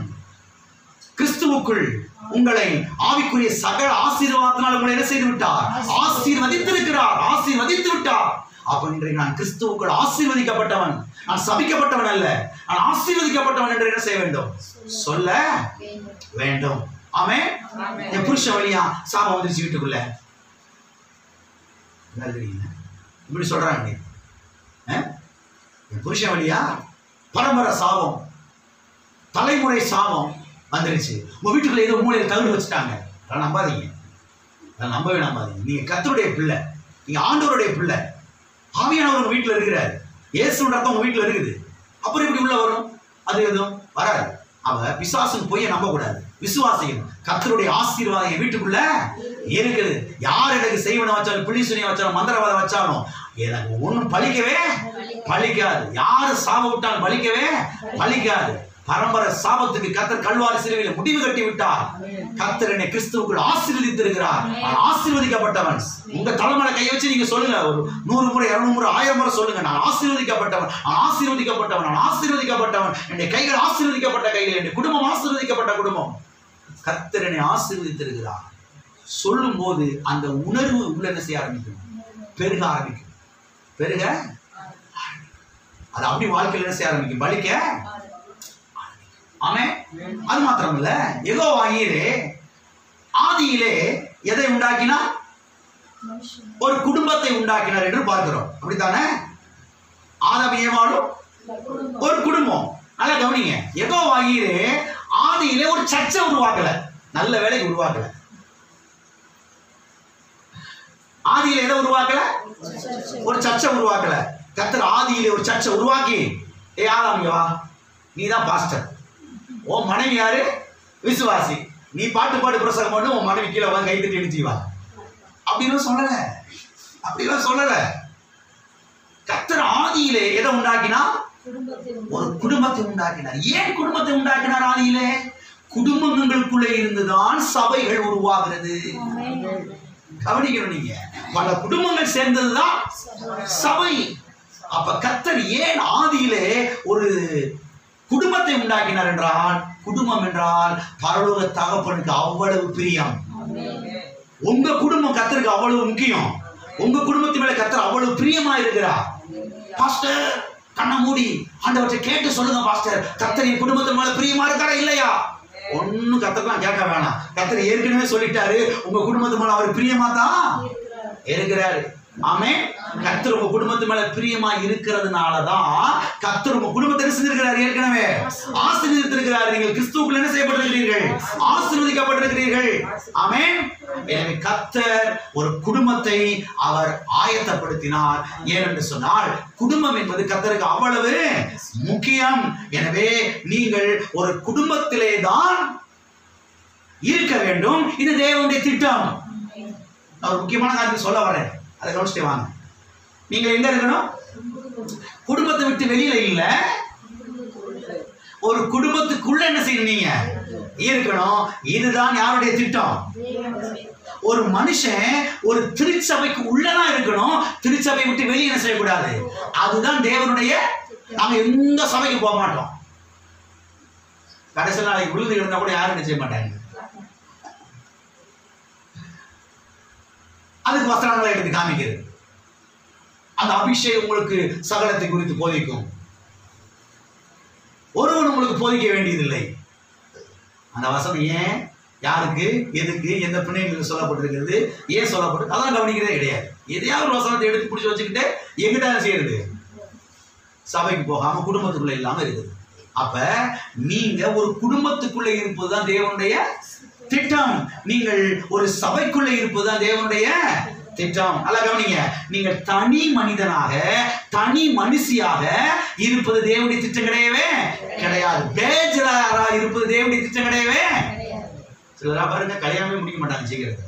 கிறிஸ்துவுக்குள் உங்களை ஆவிக்குரிய சகல ஆசீர்வாதத்தினால் உங்களை என்ன செய்து விட்டார்? ஆசீர்வதித்திருக்கிறார், ஆசீர்வதித்து விட்டார். அப்ப இன்றைக்கு நான் கிறிஸ்துவுக்குள் ஆசீர்வதிக்கப்பட்டவன், நான் சபிக்கப்பட்டவன் அல்ல, நான் ஆசீர்வதிக்கப்பட்டவன் என்று என்ன செய்ய வேண்டும்? சொல்ல வேண்டும். ஆமென். என் புருஷன் வழியா சாபம் வந்துருச்சு வீட்டுக்குள்ள, இப்படி சொல்றாங்க. என் புருஷன் வழியா பரம்பரை சாபம், தலைமுறை சாபம் வந்துருச்சு. உங்க வீட்டுக்குள்ள ஏதோ மூலையில தகுடு வச்சுட்டாங்க. அதெல்லாம் நம்பாதீங்க, அதெல்லாம் நம்பவே நம்பாதீங்க. நீங்க கர்த்தருடைய பிள்ளை, நீங்க ஆண்டவருடைய பிள்ளை. ஆவியானவர் உங்க வீட்டுல இருக்கிறார், இயேசுவின் ரத்தம் உங்க வீட்டுல இருக்குது. அப்புறம் எப்படி உள்ள வரும்? அது எதுவும் வராது. அவ பிசாசுன்னு பொய்யை நம்ப கூடாது, விசுவாசிக்கணும். கர்த்தருடைய ஆசீர்வாதம் என் வீட்டுக்குள்ள இருக்குது. யார் எனக்கு செய்வன வச்சாலும், பிள்ளி சுனியை வச்சாலும், மந்திரவாதம் வச்சாலும் எனக்கு ஒன்றும் பலிக்காது. யாரு சாப விட்டாலும் பலிக்காது. பரம்பரை சாபத்துக்கு கர்த்தர் கல்வாரி சிலுவையில் முடிவு கட்டி விட்டார். கர்த்தர் என்னை கிறிஸ்துவுக்குள் ஆசீர்வதித்திருக்கிறார், நான் ஆசீர்வதிக்கப்பட்டவன். உங்க தலைமையில கையை வச்சு நீங்க சொல்லுங்க, ஒரு 100 முறை 200 முறை 1000 முறை சொல்லுங்க, நான் ஆசீர்வதிக்கப்பட்டவன், நான் ஆசீர்வதிக்கப்பட்டவன், நான் ஆசீர்வதிக்கப்பட்டவன். என்னுடைய கைகள் ஆசீர்வதிக்கப்பட்ட கைகள், என்னுடைய குடும்பம் ஆசீர்வதிக்கப்பட்ட குடும்பம். கர்த்தர் என்னை ஆசீர்வதித்திருக்கிறார் சொல்லும் போது அந்த உணர்வு உள்ள என்ன செய்ய ஆரம்பிக்கும்? பெருக ஆரம்பிக்கும். அது அப்படி வாழ்க்கையில் என்ன செய்ய ஆரம்பிக்கும்? பலிக்க. ஆமென். அது மாத்திரமல்ல, யெகோவா ஈரே ஆதியிலே எதை உண்டாக்கினார்? ஒரு குடும்பத்தை உண்டாக்கினார் என்று பார்க்கிறோம். அப்படித்தானே? ஆதாம் ஏவாளும் ஒரு குடும்பம். நல்லா கவனிங்க. யெகோவா ஈரே ஆதியிலே ஒரு சர்ச்சை உருவாக்கல, நல்ல வேலைக்கு உருவாக்கல. ஆதியில எதை உருவாக்கல? ஒரு சர்ச்சை உருவாக்கல. கர்த்தர் ஆதியிலே ஒரு சர்ச்சை உருவாக்கி, ஆதாம் வா, நீ தான் பாஸ்டர், உன் மனைவி யாரு விசுவாசி, நீ பாட்டு பாடு பிரசங்கம் பண்ணு, உன் மனைவி கீழே வந்து கைத்தட்டி எழுச்சிவா அப்படின்னு சொல்லல. அப்படிலாம் சொல்லல. கர்த்தர் ஆதியிலே எதை உண்டாக்கினா? ஒரு குடும்பத்தை உண்டாக்கினார். ஏன் குடும்பத்தை உண்டாக்கினார்? ஆதியிலே குடும்பங்களுக்குள்ளே இருந்துதான் சபைகள் உருவாகிறது. கவனிக்கணும், நீங்க பல குடும்பங்கள் சேர்ந்ததுதான் சபை. அப்ப கர்த்தர் ஏன் ஆதியிலே ஒரு குடும்பத்தை உண்டாக்கினார் என்றால், குடும்பம் என்றால் பரலோக தகப்பனுக்கு அவ்வளவு பிரியம். உங்க குடும்பம் கர்த்தருக்கு அவ்வளவு முக்கியம். உங்க குடும்பத்து மேல கர்த்தர் அவ்வளவு பிரியமா இருக்கிறார். பாஸ்டர் கண்ணை மூடி ஆண்டவற்றை கேட்டு சொல்லுங்க, பாஸ்டர் கர்த்தர் என் குடும்பத்து மேல பிரியமா இருக்காரா இல்லையா? ஒன்னும் கர்த்தர்லாம் கேட்க வேணாம். கர்த்தர் ஏற்கனவே சொல்லிட்டாரு, உங்க குடும்பத்து மேல அவர் பிரியமா தான் இருக்கிறாரு. ஆமென். கர்த்தர் உங்க குடும்பத்து மேல பிரியமா இருக்கிறதுனாலதான் கர்த்தர் உங்க குடும்பத்தை செஞ்சிருக்கிறார். ஏற்கனவே ஆசீர்வதித்திருக்கிறார். நீங்கள் கிறிஸ்துவுக்குள் என்ன செய்யப்பட்டிருக்கிறீர்கள்? ஆசீர்வதிக்கப்பட்டிருக்கிறீர்கள். ஆமென். எனவே கர்த்தர் ஒரு குடும்பத்தை அவர் ஆயத்தப்படுத்தினார். ஏனென்று சொன்னால் குடும்பம் என்பது கர்த்தருக்கு அவ்வளவு முக்கியம். எனவே நீங்கள் ஒரு குடும்பத்திலே தான் இருக்க வேண்டும். இது தேவனுடைய திட்டம். ஒரு முக்கியமான காரியத்தை சொல்ல வரேன், அதை கவனிச்சுட்டு வாங்க. நீங்கள் எங்க இருக்கணும்? குடும்பத்தை விட்டு வெளியில இல்ல, ஒரு குடும்பத்துக்குள்ள என்ன செய்யணும்? நீங்க இருக்கணும். இதுதான் யாருடைய திட்டம்? ஒரு மனுஷன் ஒரு திருச்சபைக்கு உள்ளதான் இருக்கணும். திருச்சபை விட்டு வெளியே என்ன செய்யக்கூடாது. அதுதான் தேவனுடைய. நாங்க எந்த சபைக்கு போக மாட்டோம். கடைசி நாளைக்கு விழுந்து இருந்தா கூட யாரும் என்ன செய்ய மாட்டாங்க. அதுக்கு வசனங்களை எடுத்து காமிக்கிறது. அந்த அபிஷேகம் உங்களுக்கு சகலத்தை குறித்து போதிக்கும். ஒருவன் உங்களுக்கு போதிக்க வேண்டியதில்லை. அந்த வசனம் ஏன், யாருக்கு, எதுக்கு, எந்த பிணையில் சொல்லப்பட்டிருக்கிறது, ஏன் சொல்லப்பட்டு அதெல்லாம் கவனிக்கிறதே கிடையாது. எதையாவது ஒரு வசனத்தை எடுத்து பிடிச்சி வச்சுக்கிட்டு எங்கிட்ட செய்யறது? சபைக்கு போகாம குடும்பத்துக்குள்ள இல்லாம இருக்குது. அப்ப நீங்க ஒரு குடும்பத்துக்குள்ள இருப்பதுதான் தேவனுடைய திட்டம். நீங்கள் ஒரு சபைக்குள்ள இருப்பதுதான் தேவனுடைய திட்டம். அல்ல கவனிங்க, நீங்கள் தனி மனிதனாக தனி மனுஷியாக இருப்பது தேவனுடைய திட்டம் கிடையவே கிடையாது. பேச்சுலரா இருப்பது தேவனுடைய திட்டம் கிடையவே. சிலரா பாருங்க, கல்யாணமே முடிக்க மாட்டாங்க சீக்கிரம்.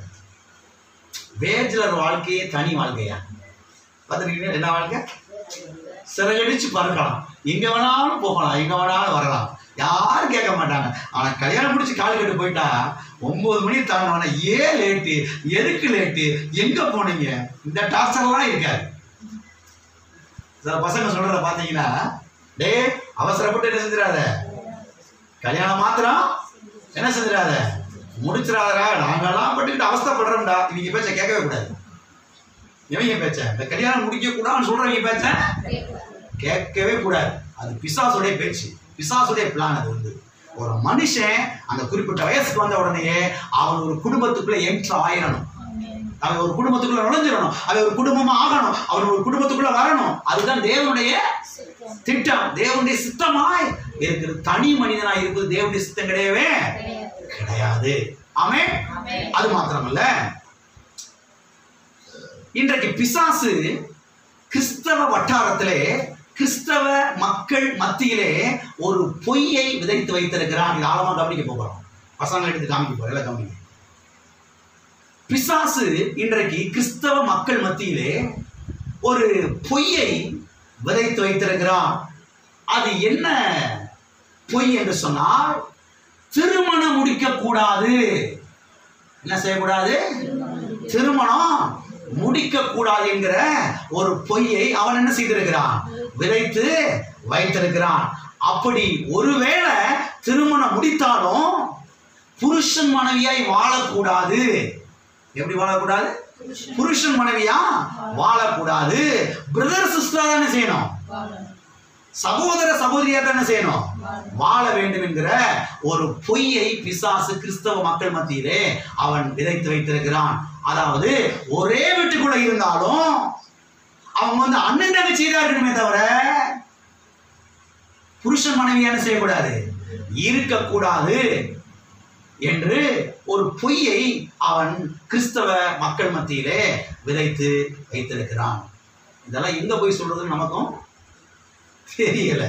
பேச்சுலர் வாழ்க்கையே தனி வாழ்க்கையா பார்த்துருக்கீங்க? என்ன வாழ்க்கை? சிறகடிச்சு பறக்கலாம், எங்க வேணாலும் போகலாம், எங்க வேணாலும் வரலாம், யாரும் கேட்க மாட்டாங்க. ஆனா கல்யாணம் முடிச்சு கால் கட்டு போயிட்டா 9 மணி தாங்க, ஏன் லேட்டு, எதுக்கு லேட்டு, எங்க போனீங்க, இந்த டார்ச்சர்லாம் இருக்காது. சில பசங்க சொல்றத பாத்தீங்கன்னா, டே அவசரப்பட்டு என்ன செஞ்சிடாத, கல்யாணம் மாத்திரம் என்ன செஞ்சிடாத, முடிச்சிடாதா, நாங்கெல்லாம் பட்டுக்கிட்டு அவஸ்தப்படுறோம்டா. இவங்க பேச்ச கேட்கவே கூடாது. இவங்க பேச்ச, இந்த கல்யாணம் முடிக்க கூடாதுன்னு சொல்றவங்க பேச்ச கேட்கவே கூடாது. அது பிசாசுடைய பேச்சு, பிசாசுடைய பிளான். அது வந்து ஒரு மனுஷன் அந்த குறிப்பிட்ட வயசுக்கு வந்த உடனே அவன் ஒரு குடும்பத்துக்குள்ள என்ட்ரு ஆயிடணும். அவன் ஒரு குடும்பத்துக்குள்ள நுழைஞ்சிடணும். அவன் ஒரு குடும்பமா ஆகணும். அவன் ஒரு குடும்பத்துக்குள்ள வரணும். அதுதான் தேவனுடைய திட்டம், தேவனுடைய சித்தமாய் இருக்கிறது. தனி மனிதனாய் இருப்பது தேவனுடைய சித்தம் கிடையவே கிடையாது. ஆமென். அது மாத்திரமல்ல, இன்றைக்கு பிசாசு கிறிஸ்தவ வட்டாரத்திலே, கிறிஸ்தவ மக்கள் மத்தியிலே ஒரு பொய்யை விதைத்து வைத்திருக்கிறான். இது ஆழமா கவனிக்க போகிறோம். பசங்களை எடுத்து காமிக்க போறோம். எல்லாம் கவனிக்க. பிசாசு இன்றைக்கு கிறிஸ்தவ மக்கள் மத்தியிலே ஒரு பொய்யை விதைத்து வைத்திருக்கிறான். அது என்ன பொய் என்று சொன்னால், திருமணம் முடிக்க கூடாது. என்ன செய்யக்கூடாது? திருமணம் முடிக்க கூடாது என்கிற ஒரு பொய்யை அவன் என்ன செய்திருக்கிறான்? விதைத்து வைத்திருக்கிறான். அப்படி ஒருவேளை திருமணம் முடித்தாலும் புருஷன் மனைவியாய் வாழக்கூடாது. எப்படி வாழக்கூடாது? புருஷன் மனைவியா வாழக்கூடாது. பிரதர் சிஸ்டர் தானே செய்யணும், சகோதர சகோதரியா தானே செய்யணும், வாழ வேண்டும் என்கிற ஒரு பொய்யை பிசாசு கிறிஸ்தவ மக்கள் மத்தியிலே அவன் விதைத்து வைத்திருக்கிறான். அதாவது ஒரே வீட்டுக்குள்ள இருந்தாலும் அவங்க வந்து அண்ணன் தங்கச்சியா இருக்கணுமே தவிர புருஷன் மனைவியான செய்யக்கூடாது, இருக்கக்கூடாது என்று ஒரு பொய்யை அவன் கிறிஸ்தவ மக்கள் மத்தியிலே விதைத்து வைத்திருக்கிறான். இதெல்லாம் எங்க போய் சொல்றதுன்னு நமக்கும் தெரியல.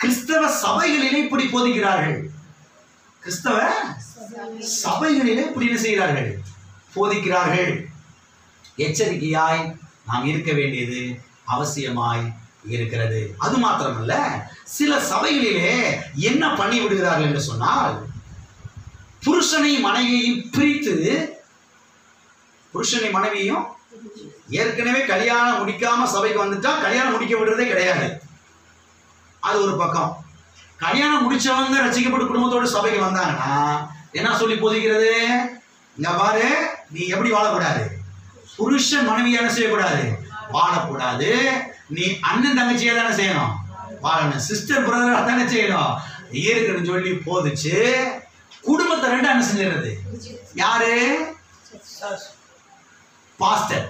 கிறிஸ்தவ சபைகளிலே இப்படி போதிக்கிறார்கள். கிறிஸ்தவ சபைகளிலே இப்படி என்ன செய்கிறார்கள்? போதிக்கிறார்கள். எச்சரிக்கையாய் நாம் இருக்க வேண்டியது அவசியமாய் இருக்கிறது. அது மாத்திரமல்ல, சில சபைகளிலே என்ன பண்ணி விடுகிறார்கள் என்று சொன்னால், புருஷனை மனைவியையும் பிரித்து, புருஷனை மனைவியும் ஏற்கனவே கல்யாணம் முடிக்காம சபைக்கு வந்துட்டா கல்யாணம் முடிக்க விடுறதே கிடையாது. அது ஒரு பக்கம். கல்யாணம் முடிச்சவங்க ரசிக்கப்பட்ட குடும்பத்தோட சபைக்கு வந்தாங்கன்னா என்ன சொல்லி போதிக்கிறது? இங்க பாரு, நீ எப்படி வாழக்கூடாது, புருஷன் மனைவியை என்ன செய்யக்கூடாது, வாழக்கூடாது. நீ அண்ணன் தங்கச்சியா தானே செய்யணும், வாழணும். சிஸ்டர் பிரதரா தானே செய்யணும் இருக்குன்னு சொல்லி போதிச்சு குடும்பத்தை ரெண்டு என்ன செஞ்சிருது? யாரு? பாஸ்டர்.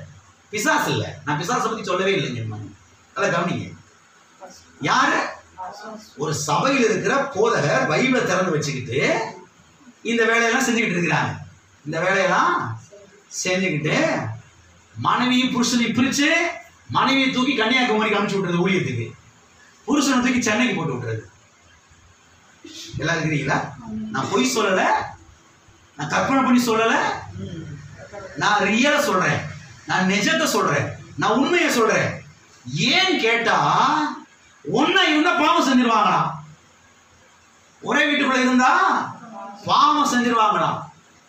பிசாசு இல்ல, நான் பிசாசை பத்தி சொல்லவே இல்லைங்க. அதை கவனிங்க. யாரு? ஒரு சபையில் இருக்கிற போதகர் பைபிளை திறந்து வச்சுக்கிட்டு இந்த வேலையெல்லாம் செஞ்சுக்கிட்டு இருக்கிறாங்க. இந்த வேலையெல்லாம் செஞ்சுக்கிட்டு மனைவியும் புருஷனையும் பிரிச்சு மனைவியை தூக்கி கன்னியாகுமரிக்கு அனுப்பிச்சு விட்டுறது ஊழியத்துக்கு, புருஷனை தூக்கி சென்னைக்கு போட்டு விட்டுறது. எல்லாம் இருக்கிறீங்களா? நான் பொய் சொல்லல, நான் கற்பனை பண்ணி சொல்லல, நான் ரியலா சொல்றேன், நான் நிஜத்தை சொல்றேன், நான் உண்மையை சொல்றேன். ஏன் கேட்டா, ஒன்னா இருந்தா பாவம் செஞ்சிருவாங்களாம், ஒரே வீட்டுக்குள்ள இருந்தா பாவம் செஞ்சிருவாங்களாம்.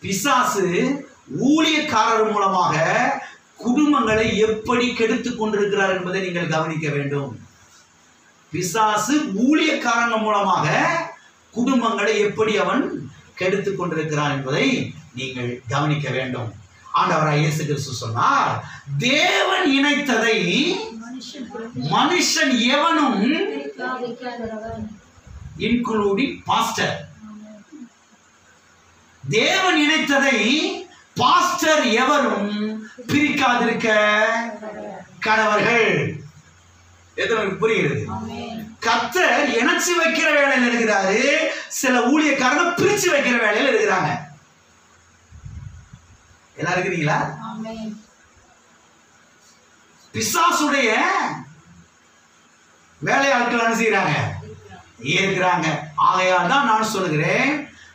பிசாசு ஊழியக்காரர் மூலமாக குடும்பங்களை எப்படி கெடுத்துக் கொண்டிருக்கிறார் என்பதை நீங்கள் கவனிக்க வேண்டும். பிசாசு ஊழியக்காரங்க மூலமாக குடும்பங்களை எப்படி அவன் கெடுத்துக் கொண்டிருக்கிறான் என்பதை நீங்கள் கவனிக்க வேண்டும். ஆண்டவராய் இயேசு கிறிஸ்து சொன்னார், தேவன் இணைத்ததை மனுஷன் எவனும், இன்க்ளூடிங் பாஸ்டர், தேவன் இணைத்ததை பாஸ்டர் எவரும் பிரிக்காதிருக்க கடவர்கள். புரிகிறது? கர்த்தர் இணைச்சு வைக்கிற வேலையில் இருக்கிறாரு, சில ஊழியக்காரங்க பிரிச்சு வைக்கிற வேலையில் இருக்கிறாங்க. எல்லாம் இருக்கிறீங்களா? பிசாசுடைய வேலையாட்கள் என்ன செய்யறாங்க? இருக்கிறாங்க. ஆகையால் தான் நான் சொல்லுகிறேன்,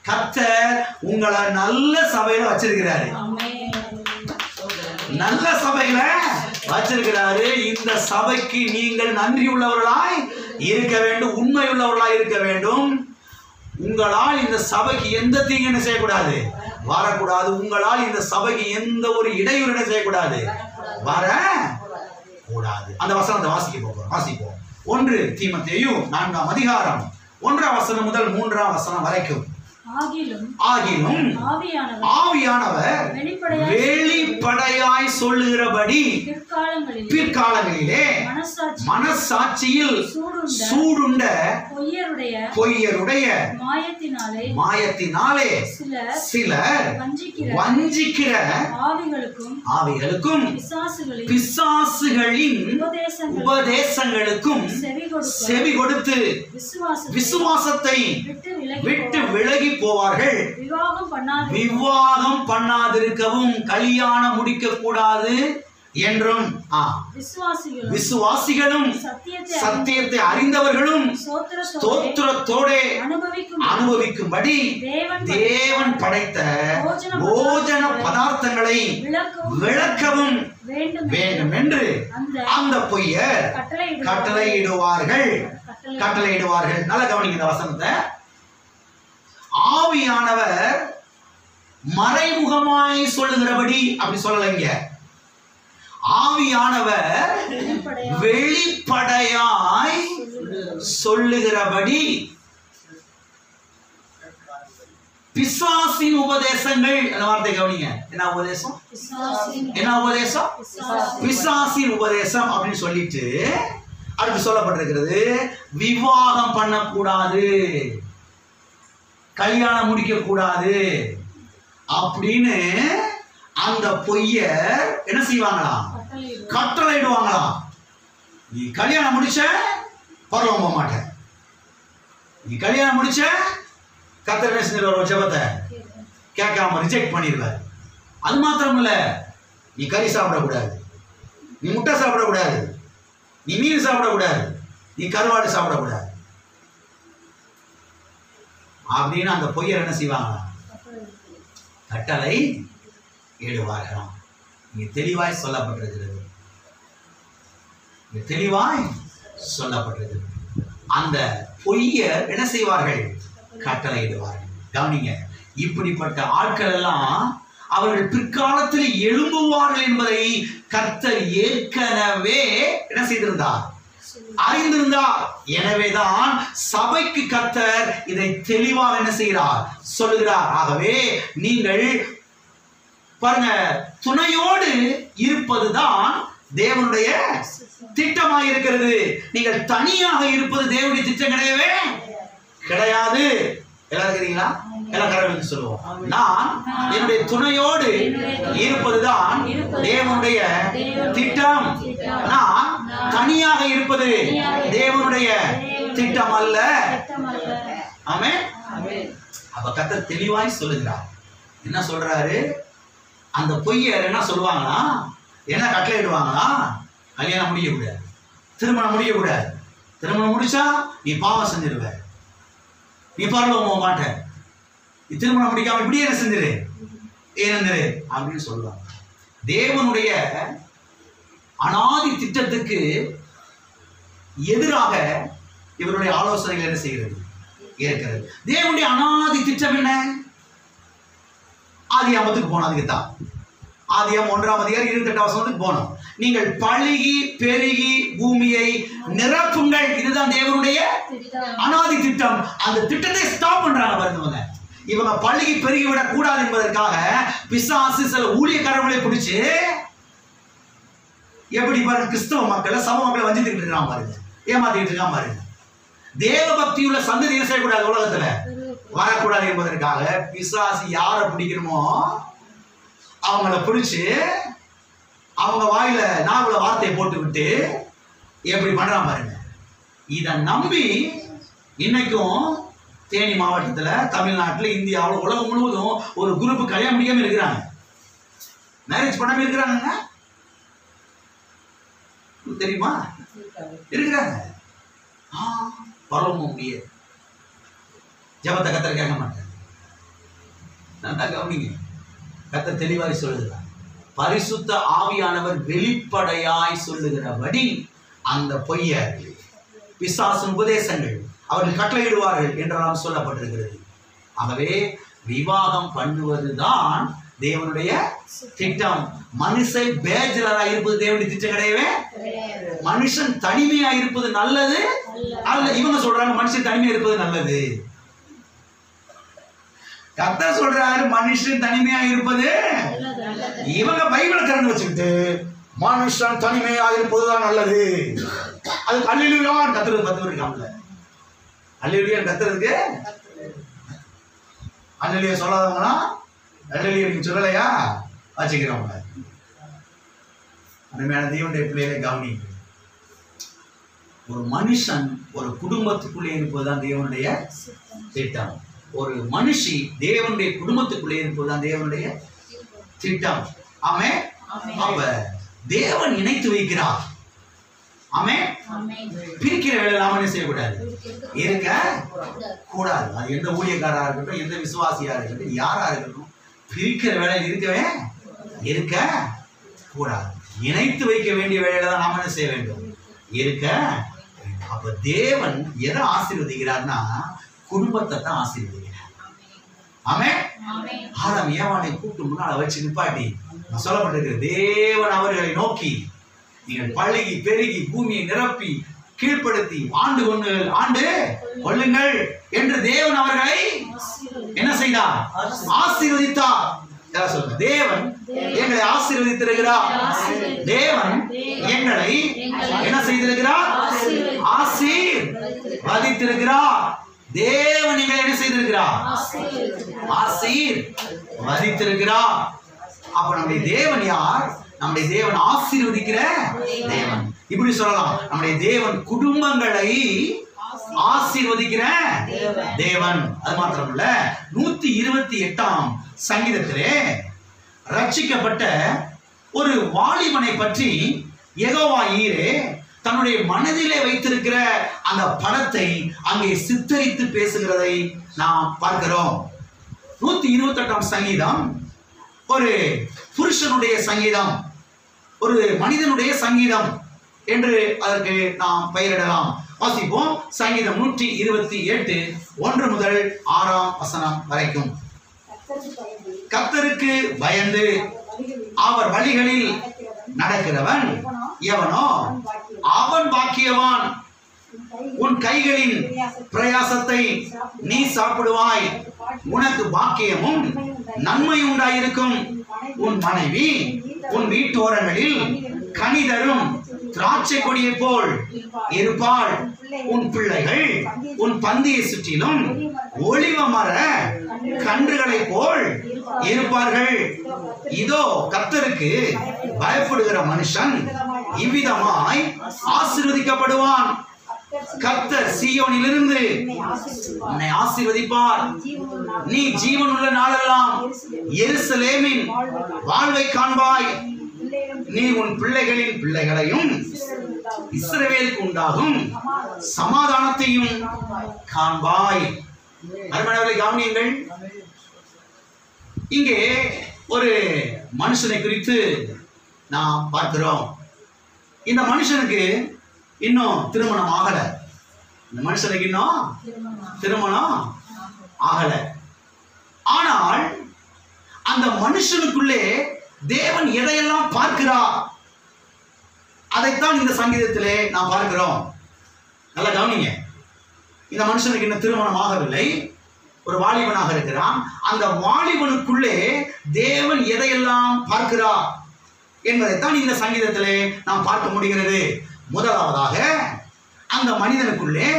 கர்த்தர் உங்களை நல்ல சபையில வச்சிருக்கிறாரு, நல்ல சபையில வச்சிருக்கிறாரு. இந்த சபைக்கு நீங்கள் நன்றி உள்ளவர்களாய் இருக்க வேண்டும், உண்மை உள்ளவர்களாய் இருக்க வேண்டும். உங்களால் இந்த சபைக்கு எந்த தீங்கு செய்யக்கூடாது, வரக்கூடாது. உங்களால் இந்த சபைக்கு எந்த ஒரு இடையூறு செய்யக்கூடாது, வரக்கூடாது. அந்த வசனத்தை வாசிப்போம். 1 தீமோத்தேயு 4ஆம் அதிகாரம் 1ஆம் வசனம் முதல் 3ஆம் வசனம் வரைக்கும். ஆகிலும் ஆவியானவர் வெளிப்படையாய் சொல்லுகிறபடி பிற்காலங்களிலே மனசாட்சியில் சூடுண்ட பொய்யருடைய மாயத்தினாலே சிலர் வஞ்சிக்கிற ஆவிகளுக்கும் பிசாசுகளின் உபதேசங்களுக்கும் செவி கொடுத்து விசுவாசத்தை விட்டு விலகி போவார்கள். விவாதம் பண்ணாதிருக்கவும் கல்யாணம் முடிக்க கூடாது என்றும் விசுவாசிகளும் சத்தியத்தை அறிந்தவர்களும் ஸ்தோத்திரத்தோட அனுபவிக்கும்படி தேவன் படைத்த போஜன பதார்த்தங்களை விளக்கவும் வேண்டும் என்று அந்த பொய்யர் கட்டளையிடுவார்கள். நல்ல கவனிங்க இந்த வசனத்தை. ஆவியானவர் மறைமுகமாய் சொல்லுகிறபடி அப்படி சொல்லலைங்க. ஆவியானவர் வெளிப்படையாய் சொல்லுகிறபடி பிசாசின் உபதேசங்கள். அந்த வார்த்தை கவனிங்க. என்ன உபதேசம்? பிசாசின் உபதேசம் அப்படின்னு சொல்லிட்டு அடுத்து சொல்லப்பட்டிருக்கிறது, விவாகம் பண்ணக்கூடாது, கல்யாணம் முடிக்க கூடாது அப்படின்னு அந்த பொய்யர் என்ன செய்வாங்களாம்? கட்டளையிடுவாங்களாம். நீ கல்யாணம் முடிச்ச பரலோகம் போக மாட்ட, நீ கல்யாணம் முடிச்ச கர்த்தர் என்ன செஞ்சிருவார்? ஜெபத்தை கேட்காம ரிஜெக்ட் பண்ணிடுவார். அது மாத்திரம் இல்ல, நீ கறி சாப்பிடக்கூடாது, நீ முட்டை சாப்பிடக்கூடாது, நீ மீன் சாப்பிடக்கூடாது, நீ கருவாடு சாப்பிடக்கூடாது அப்படின்னு அந்த பொய்யர் என்ன செய்வாங்க? கட்டளை இடுவார்களாம். இங்க தெளிவாய் சொல்லப்பட்டிருக்கிறது, தெளிவாய் சொல்லப்பட்டிருக்கிறது. அந்த பொய்யர் என்ன செய்வார்கள்? கட்டளை இடுவார்கள். கவனிங்க, இப்படிப்பட்ட ஆட்கள் எல்லாம் அவர்கள் பிற்காலத்தில் எழும்புவார்கள் என்பதை கர்த்தர் ஏற்கனவே என்ன செய்திருந்தார்? அறிந்திருந்தார். எனவேதான் சபைக்கு கர்த்தர் இதை தெளிவாக என்ன செய்கிறார்? சொல்லுகிறார். ஆகவே நீங்கள் பாருங்க, துணையோடு இருப்பதுதான் தேவனுடைய திட்டமாக இருக்கிறது. நீங்கள் தனியாக இருப்பது தேவனுடைய திட்டம் கிடையவே கிடையாது. எல்லாரும் இருக்கிறீங்களா? எல்லாம் கடவுளுக்கு சொல்லுவோம். நான் என்னுடைய துணையோடு இருப்பதுதான் தேவனுடைய திட்டம். நான் தனியாக இருப்பது தேவனுடைய திட்டம் அல்ல. ஆமென். அப்ப கர்த்தர் தெளிவாய் சொல்லுகிறார். என்ன சொல்றாரு? அந்த பொய்யர் என்ன சொல்லுவாங்களா? என்ன கட்டளையிடுவாங்களா? கல்யாணம் முடியக்கூடாது, திருமணம் முடியக்கூடாது, திருமணம் முடிச்சா நீ பாவம் செஞ்சிருவ, நீ பரலோகம் போக மாட்ட, நீ திருமணம் முடிக்காம இப்படியே என்ன செஞ்சிரு ஏனந்திரு அப்படின்னு சொல்லுவாங்க. தேவனுடைய அனாதி திட்டத்துக்கு எதிராக இவருடைய ஆலோசனைகள் என்ன செய்கிறது? இருக்கிறது. தேவனுடைய அனாதி திட்டம் என்ன? ஆதியாகமத்துக்கு போனோம். அதுக்கு தான் ஆதியாகமம் 1ஆம் அதிகாரம் 28ஆம் வசனத்துக்கு போனோம். நீங்கள் பழுகி பெருகி பூமியை நிரப்புங்கள். இதுதான் தேவனுடைய அனாதி திட்டம். அந்த திட்டத்தை ஸ்டாப் பண்றாங்க பாருங்க. இவங்க பழுகி பெருகி விடக் கூடாது என்பதற்காக பிசாசு சில ஊழியக்காரர்களை பிடிச்சு எப்படி பாருங்க, கிறிஸ்தவ மக்களை சம மக்களை வஞ்சித்துக்கிட்டு இருக்கான் பாருங்க, ஏமாத்திட்டு இருக்கான் பாருங்க. தேவ பக்தியுள்ள சந்ததி என்ன செய்யக்கூடாது? உலகத்துல வரக்கூடாது என்பதற்காக பிசாசு யாரை பிடிக்கணுமோ அவங்கள பிடிச்சு அவங்க வாயில நாவல வார்த்தையை போட்டு விட்டு எப்படி பண்றான் பாருங்க. இதை நம்பி இன்னைக்கும் தேனி மாவட்டத்துல, தமிழ்நாட்டில், இந்தியாவில், உலகம் முழுவதும் ஒரு குரூப் கல்யாணம் முடியாம இருக்கிறாங்க, மேரேஜ் பண்ணாம இருக்கிறாங்க. தெரியுமா? இருக்கிறாங்க. பரவ முடியாது. ஜபத்தை கத்தர் கேட்க மாட்டாங்க. நல்லா கவனிங்க, கத்தர் தெளிவாய் சொல்லுகிறார். பரிசுத்த ஆவியானவர் வெளிப்படையாய் சொல்லுகிறபடி அந்த பொய்யர் பிசாசின் உபதேசங்கள் அவர்கள் கட்டளையிடுவார்கள் என்றெல்லாம் சொல்லப்பட்டிருக்கிறது. ஆகவே விவாகம் பண்ணுவதுதான் தேவனுடைய திட்டம். மனுஷன் பேச்சுலரா இருப்பது தேவனுடைய திட்டம் கிடையவே. மனுஷன் தனிமையா இருப்பது நல்லது அல்ல. இவங்க சொல்றாங்க மனுஷன் தனிமையா இருப்பது நல்லது. கர்த்தர் சொல்றாரு மனுஷன் தனிமையா இருப்பது. இவங்க பைபிளை திறந்து வச்சுக்கிட்டு மனுஷன் தனிமையா இருப்பதுதான் நல்லது. அது அல்லேலூயா கர்த்தருக்கு 10 இருக்காங்கல்ல. அல்லேலூயா கர்த்தருக்கு அல்லேலூயா சொல்லாதவங்களா அல்லேலூயா நீங்க சொல்லலையா வச்சுக்கிறவங்க. அருமையான தேவனுடைய பிள்ளைகளை கவனிங்க. ஒரு மனுஷன் ஒரு குடும்பத்துக்குள்ளே இருப்பதுதான் தேவனுடைய திட்டம். ஒரு மனுஷி தேவனுடைய குடும்பத்துக்குள்ளே இருப்பதுதான் தேவனுடைய திட்டம். ஆமே. அப்ப தேவன் இணைத்து வைக்கிறார். ஆமே. பிரிக்கிற வேலை நாம என்ன செய்யக்கூடாது? இருக்க கூடாது. அது எந்த ஊழியக்காரா இருக்கட்டும், எந்த விசுவாசியா இருக்கட்டும், யாரா இருக்கட்டும், பிரிக்கிற வேலை இருக்க கூடாது. இணைத்து வைக்க வேண்டிய வேலையில தான் நாம என்ன செய்ய வேண்டும்? இருக்க. அப்ப தேவன் எதை ஆசீர்வதிக்கிறார்னா குடும்பத்தை தான் ஆசீர்வதிக்கிறார். ஆமே. ஆதாம் ஏவாளை கூப்பிட்டு முன்னால வச்சு நிப்பாட்டி சொல்லப்பட்டிருக்கு, தேவன் அவர்களை நோக்கி நீங்கள் பழுகி பெருகி பூமியை நிரப்பி கீழ்ப்படுத்தி ஆண்டு கொள்ளுங்கள் என்று தேவன் அவர்களை என்ன செய்தார்? ஆசீர்வதித்தார். சொல்லுங்க, தேவன் எங்களை ஆசீர்வதித்திருக்கிறார். தேவன் எங்களை என்ன செய்திருக்கிறார்? ஆசீர்வதித்திருக்கிறார். தேவன் எங்களை என்ன செய்திருக்கிறார்? ஆசீர்வதித்திருக்கிறார். அப்ப நம்முடைய தேவன் யார்? நம்முடைய தேவன் ஆசீர்வதிக்கிற தேவன். இப்படி சொல்லலாம், நம்முடைய தேவன் குடும்பங்களை ஆசீர்வதிக்கிற தேவன். அது மாத்திரமல்ல 128ஆம் சங்கீதத்திலே ரட்சிக்கப்பட்ட ஒரு வாலிபனை பற்றி யெகோவா ஈரே தன்னுடைய மனதிலே வைத்திருக்கிற அந்த படத்தை அங்கே சித்தரித்து பேசுகிறதை நாம் பார்க்கிறோம். 128ஆம் சங்கீதம் ஒரு புருஷனுடைய சங்கீதம், ஒரு மனிதனுடைய சங்கீதம் என்று அதற்கு நாம் பெயரிடலாம். வாசிப்போம். சங்கீதம் 128 1 முதல் 6ஆம் வசனம் வரைக்கும். கர்த்தருக்கு பயந்து அவர் வழிகளில் நடக்கிறவன் எவனோ அவன் பாக்கியவான். உன் கைகளின் பிரயாசத்தை நீ சாப்பிடுவாய், உனக்கு பாக்கியமும் நன்மை உண்டாயிருக்கும். உன் மனைவி உன் வீட்டோரங்களில் கனிதரும் திராட்சை கொடியை போல் இருப்பாள். உன் பிள்ளைகள் உன் பந்தியை சுற்றிலும் ஒலிவ மர கன்றுகளை போல் இருப்பார்கள். இதோ கர்த்தருக்கு பயப்படுகிற மனுஷன் இவ்விதமாய் ஆசீர்வதிக்கப்படுவான். கர்த்தர் சீயோனிலிருந்து உன்னை ஆசீர்வதிப்பார். நீ ஜீவனுள்ள நாளெல்லாம் எருசலேமின் வாழ்வை காண்பாய். நீ உன் பிள்ளைகளின் பிள்ளைகளையும் இஸ்ரவேலுக்கு உண்டாகும் சமாதானத்தையும் காண்பாய். அருமையானவர்களை கவனியுங்கள். இங்கே ஒரு மனுஷனை குறித்து நாம் பார்க்கிறோம். இந்த மனுஷனுக்கு இன்னும் திருமணம் ஆகல. இந்த மனுஷனுக்கு இன்னும் திருமணம் ஆகல. ஆனால் அந்த மனுஷனுக்குள்ளே தேவன் எதையெல்லாம் பார்க்கிறார் அதைத்தான் இந்த சங்கீதத்திலே நாம் பார்க்கிறோம். நல்லா கவனிங்க. இந்த மனுஷனுக்கு இன்னும் திருமணம் ஆகவில்லை, ஒரு வாலிபனாக இருக்கிறான். அந்த வாலிபனுக்குள்ளே தேவன் எதையெல்லாம் பார்க்கிறார் என்பதைத்தான் இந்த சங்கீதத்திலே நாம் பார்க்க முடிகிறது. முதலாவதாக அந்த மனிதனுக்குள்ளே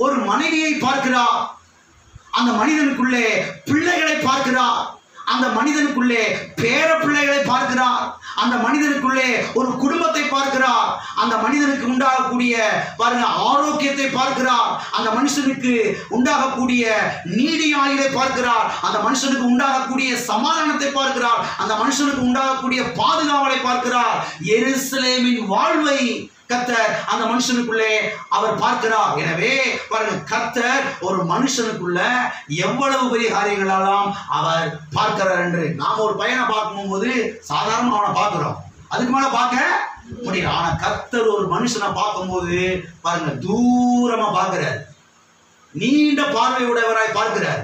ஒரு மனைவியை பார்க்கிறார். அந்த மனிதனுக்குள்ளே பிள்ளைகளை பார்க்கிறார். அந்த மனிதனுக்குள்ளே பேர பிள்ளைகளை பார்க்கிறார். அந்த மனிதனுக்குள்ளே ஒரு குடும்பத்தை பார்க்கிறார். அந்த மனிதனுக்கு உண்டாகக்கூடிய பாருங்க ஆரோக்கியத்தை பார்க்கிறார். அந்த மனுஷனுக்கு உண்டாகக்கூடிய நீடி ஆயுளை பார்க்கிறார். அந்த மனுஷனுக்கு உண்டாகக்கூடிய சமாதானத்தை பார்க்கிறார். அந்த மனுஷனுக்கு உண்டாகக்கூடிய பாதுகாவலை பார்க்கிறார். எருசலேமின் வாழ்வை கர்த்தர் அந்த மனுஷனுக்குள்ளே அவர் பார்க்கிறார். எனவே பாருங்க, கர்த்தர் ஒரு மனுஷனுக்குள்ள எவ்வளவு பெரிய காரியங்களெல்லாம் அவர் பார்க்கிறார் என்று. நாம் ஒரு பையனை பார்க்கும்போது சாதாரண அவனை பார்க்கிறோம், அதுக்கு மேல பார்க்க முடியல. ஆனா கர்த்தர் ஒரு மனுஷனை பார்க்கும்போது பாருங்க தூரமா பார்க்கிறார், நீண்ட பார்வை உடையவராய் பார்க்கிறார்.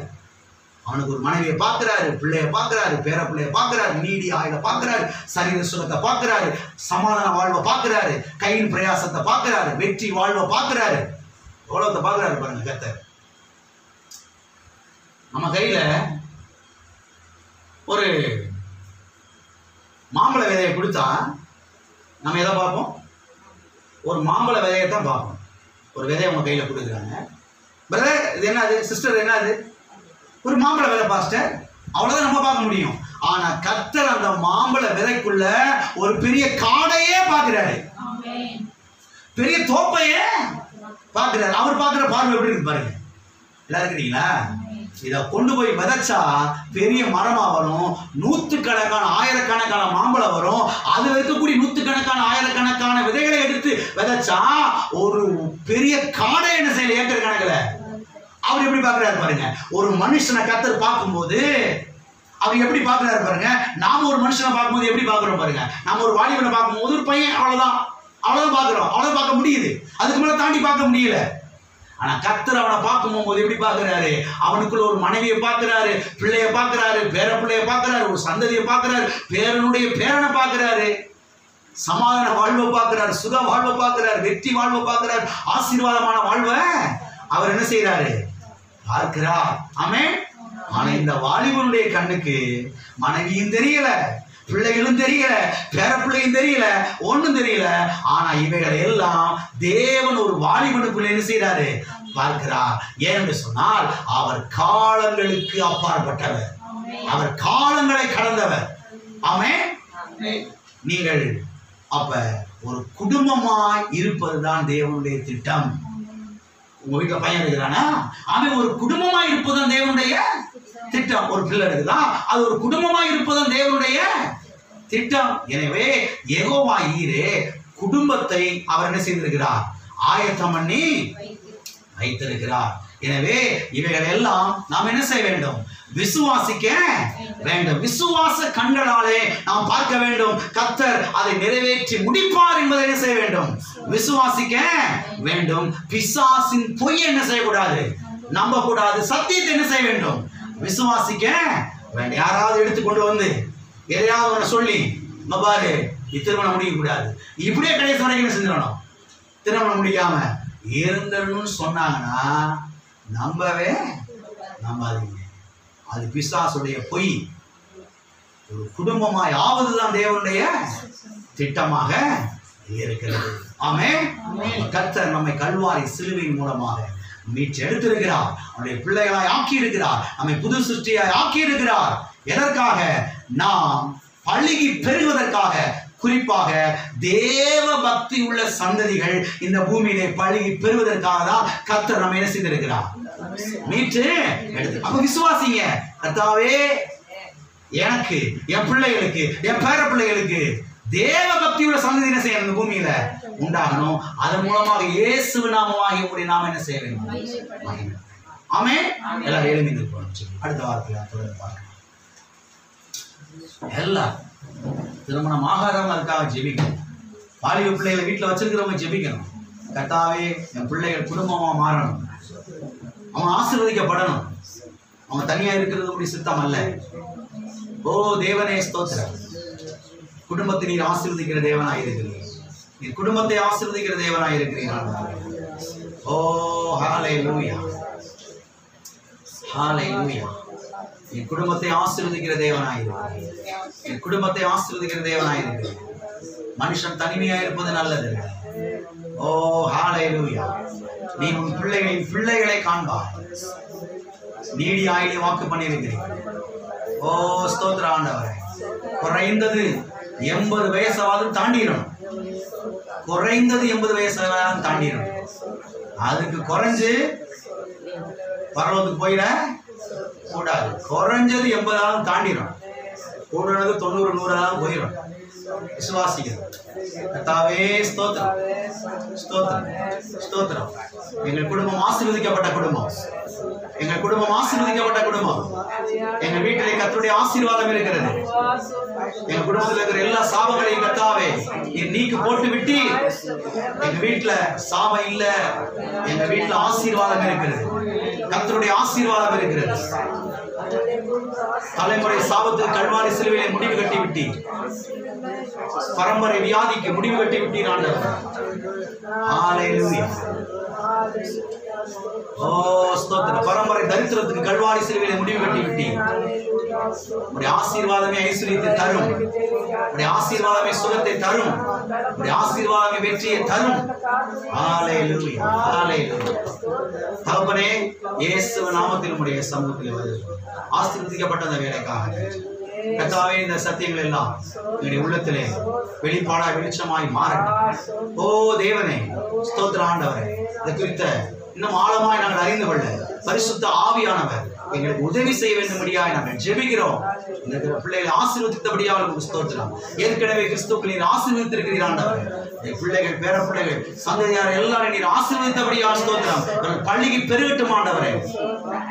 அவனுக்கு ஒரு மனைவியை பார்க்கிறாரு, பிள்ளைய பார்க்கிறாரு, பேர பிள்ளைய பார்க்கிறாரு, நீடி ஆயுள பார்க்கிறாரு, சரீர சுகத்தை பார்க்கிறாரு, சமாதான வாழ்வை பார்க்கிறாரு, கையின் பிரயாசத்தை பார்க்கிறாரு, வெற்றி வாழ்வை பார்க்கிறாரு. எவ்வளவு பார்க்கிறாரு பாருங்க கர்த்தர். நம்ம கையில ஒரு மாம்பழ விதையை கொடுத்தா நம்ம எதை பார்ப்போம்? ஒரு மாம்பழ விதையத்தான் பார்ப்போம். ஒரு விதையை உங்க கையில கொடுக்குறாங்க. பிரதர் இது என்னது, சிஸ்டர் என்னது, ஒரு மாம்பழ விதை பாஸ்டர், அவ்வளவுதான் நம்ம பார்க்க முடியும். ஆனா கர்த்தர் அந்த மாம்பழ விதைக்குள்ள ஒரு பெரிய காடையே பார்க்கிறாரு, பெரிய தோப்பையே பார்க்கிறாரு. அவர் பார்க்கிற பார்வை எப்படி இருக்கு பாருங்க. எல்லாம் இருக்கிறீங்களா? இதை கொண்டு போய் விதைச்சா பெரிய மரமா வரும், நூற்றுக்கணக்கான ஆயிரக்கணக்கான மாம்பழம் வரும். அது இருக்கக்கூடிய நூற்றுக்கணக்கான ஆயிரக்கணக்கான விதைகளை எடுத்து விதைச்சா ஒரு பெரிய காடை என்ன செய்யல ஏக்கர் கணக்குல. அவர் எப்படி பார்க்கிறாரு பாருங்க. ஒரு மனுஷனை கர்த்தர் பார்க்கும்போது அவர் எப்படி பார்க்கிறாரு பாருங்க. நாம ஒரு மனுஷனை பார்க்கும்போது எப்படி பார்க்கிறோம் பாருங்க. நாம ஒரு வாலிபனை பார்க்கும்போது ஒரு பையன் அவ்வளவுதான் பார்க்கிறோம், அவ்வளவு பார்க்க முடியுது, அதுக்கு மேல தாண்டி பார்க்க முடியல. ஆனா கர்த்தர் அவனை பார்க்கும்போது எப்படி பார்க்கிறாரு? அவனுக்குள்ள ஒரு மனைவியை பார்க்கிறாரு, பிள்ளைய பார்க்கிறாரு, பேர பிள்ளைய பார்க்கிறாரு, ஒரு சந்ததியை பார்க்கிறாரு, பேரனுடைய பேரனை பார்க்கிறாரு, சமாதான வாழ்வை பார்க்கிறார், சுக வாழ்வை பார்க்கிறார், வெற்றி வாழ்வை பார்க்கிறார், ஆசீர்வாதமான வாழ்வை அவர் என்ன செய்யறாரு? பார்க்கிறார். ஆமென். ஆனா இந்த வாலிபனுடைய கண்ணுக்கு மனைவியும் தெரியல, பிள்ளைகளும் தெரியல, பேர பிள்ளையும் தெரியல, ஒண்ணும் தெரியல. ஆனா இவைகளை எல்லாம் தேவன் ஒரு வாலிபனுக்குள்ள என்ன செய்யறாரு? பார்க்கிறார். ஏனென்று சொன்னால் அவர் காலங்களுக்கு அப்பாற்பட்டவர், அவர் காலங்களை கடந்தவர். ஆமென். நீங்கள் அப்ப ஒரு குடும்பமாய் இருப்பதுதான் தேவனுடைய திட்டம். உங்க வீட்டுல பையன் இருக்கிறானா, அவன் ஒரு குடும்பமா இருப்பதும் தேவனுடைய திட்டம். ஒரு பிள்ளை இருக்குதா, அது ஒரு குடும்பமா இருப்பதும் தேவனுடைய திட்டம். எனவே யெகோவா ஈரே குடும்பத்தை அவர் என்ன செய்திருக்கிறார்? ஆயத்தம் பண்ணி வைத்திருக்கிறார். எனவே இவைகள் எல்லாம் நாம் என்ன செய்ய வேண்டும்? விசுவாசிக்க வேண்டும். விசுவாச கண்களாலே நாம் பார்க்க வேண்டும். கர்த்தர் அதை நிறைவேற்றி முடிப்பார் என்பதை என்ன செய்ய வேண்டும்? விசுவாசிக்க வேண்டும். பிசாசின் பொய் என்ன செய்யக்கூடாது? நம்ப கூடாது. சத்தியத்தை என்ன செய்ய வேண்டும்? விசுவாசிக்க வேண்டும். யாராவது எடுத்துக்கொண்டு வந்து எதையாவது சொல்லி பாரு திருமணம் முடிக்க கூடாது, இப்படியே கடைசி வரைக்கும் என்ன செஞ்சிடணும்? திருமணம் முடிக்காம இருந்தணும்னு சொன்னாங்கன்னா நம்பவே நம்பாதீங்க. அது பிசாசுடைய பொய். ஒரு குடும்பமாய் ஆவதுதான் தேவனுடைய திட்டமாக இருக்கிறது. ஆமென். கர்த்தர் நம்மை கல்வாரி சிலுவையின் மூலமாக மீட்டு எடுத்திருக்கிறார். அவருடைய பிள்ளைகளாய் ஆக்கி இருக்கிறார். நம்மை புது சிருஷ்டியாய் ஆக்கி இருக்கிறார். எதற்காக? நாம் பழுகி பெருகுவதற்காக. குறிப்பாக தேவ பக்தி உள்ள சந்ததிகள் இந்த பூமியிலே பழுகி பெறுவதற்காக தான் கர்த்தர் நம்ம என்ன செய்திருக்கிறார்? மீட்டு எடுத்து. அப்ப விசுவாசிங்க, கர்த்தாவே எனக்கு, என் பிள்ளைகளுக்கு, என் பேர பிள்ளைகளுக்கு தேவ பக்தி உள்ள சந்ததி என்ன செய்யணும்? இந்த பூமியில உண்டாகணும். அதன் மூலமாக இயேசு நாமமாகி உங்களுடைய நாம என்ன செய்ய வேண்டும்? ஆமென். எல்லாரும் எழுதி நிற்போம். அடுத்த வாரத்தில் தொடர்ந்து பார்க்கலாம். எல்லாம் திருமணம் ஆகாதவங்க அதுக்காக ஜெபிக்கணும். வாலிப பிள்ளைகளை வீட்டில் வச்சிருக்கிறவங்க ஜெபிக்கணும். கர்த்தாவே என் பிள்ளைகள் குடும்பமா மாறணும், அவன் ஆசீர்வதிக்கப்படணும். அவன் தனியா இருக்கிறது உடைய சித்தம் அல்ல. ஓ தேவனே ஸ்தோத்திரம். குடும்பத்தை நீர் ஆசீர்வதிக்கிற தேவனாய் இருக்கிறீர். நீர் குடும்பத்தை ஆசீர்வதிக்கிற தேவனாய் இருக்கிறீர். ஓ ஹalleluya, ஹalleluya. நீ குடும்பத்தை ஆசீர்வதிக்கிற தேவனாய் இருக்கிறீர். நீ குடும்பத்தை ஆசீர்வதிக்கிற தேவனாய் இருக்கிறீர். மனுஷன் தனிமையா இருப்பது நல்லது. ஓ ஹalleluya. நீ உன் பிள்ளைகளின் பிள்ளைகளை காண்பாய். நீடி ஆயிலே வாக்கு பண்ணியிருக்கிறீர். ஓ ஸ்தோத்திர ஆண்டவரே. குறைந்தது 80 வயசாவது தாண்டிடணும். குறைந்தது 80 வயசாவது தாண்டிடணும். அதுக்கு குறைஞ்சு பரலோகத்துக்கு போயிட கூடாது. குறைஞ்சது 80 தாண்டிடும். கூடுனது 90 100 போயிடும். விசுவாசிக்கிறோம். கர்த்தாவே ஸ்தோத்திரம், ஸ்தோத்திரம், ஸ்தோத்திரம். எங்கள் குடும்பம் ஆசீர்வதிக்கப்பட்ட குடும்பம். எங்கள் குடும்பம் ஆசீர்வதிக்கப்பட்ட குடும்பம். எங்கள் வீட்டிலே கர்த்தருடைய ஆசீர்வாதம் இருக்கிறது. எங்கள் குடும்பத்தில் இருக்கிற எல்லா சாபங்களையும் கர்த்தாவே நீக்கு போட்டு விட்டு எங்க வீட்டுல சாபம் இல்ல. எங்க வீட்டுல ஆசீர்வாதம் இருக்கிறது. கர்த்தருடைய ஆசீர்வாதம் இருக்கிறது. தலைமுறை சாபத்துக்கு கல்வாரி சிலுவையிலே முடிவு கட்டி விட்டி, பரம்பரை வியாதிக்கு முடிவு கட்டி விட்டீர் ஆண்டவர். ஹalleluya. ஓ ஸ்தோத்திரம். பரம்பரை தரித்திரத்துக்கு கல்வாரி சிலுவையிலே முடிவு கட்டி விட்டீர். உம்முடைய ஆசீர்வாதமே ஐஸ்வரியத்தை தரும். உம்முடைய ஆசீர்வாதமே சுகத்தை தரும். உம்முடைய ஆசீர்வாதமே வெற்றியை தரும். ஹalleluya, ஹalleluya. தகப்பனே இயேசு நாமத்தில் உம்முடைய சமூகத்தில் வருகிறோம். ஆசீர்வதிக்கப்பட்ட அந்த வேலைக்காக கர்த்தாவே இந்த சத்தியங்கள் எல்லாம் என்னுடைய உள்ளத்திலே வெளிப்பாடாய் வெளிச்சமாய் மாறட்டும். ஓ தேவனே ஸ்தோத்திர ஆண்டவரே. இதை குறித்த இன்னும் ஆழமாய் நாங்கள் அறிந்து கொள்ள பரிசுத்த ஆவியானவர் எங்களுக்கு உதவி செய்ய வேண்டும்படியாய் நாங்கள் ஜெபிக்கிறோம். இந்த பிள்ளைகளை ஆசீர்வதித்தபடியாக உங்களுக்கு ஸ்தோத்திரம். ஏற்கனவே கிறிஸ்துவுக்கு நீர் ஆசீர்வதித்திருக்கிறீர் ஆண்டவர். பிள்ளைகள், பேர பிள்ளைகள், சந்ததியார் எல்லாரும் நீர் ஆசீர்வதித்தபடியாக ஸ்தோத்திரம். பள்ளிக்கு பெருகட்டும் ஆண்டவரே.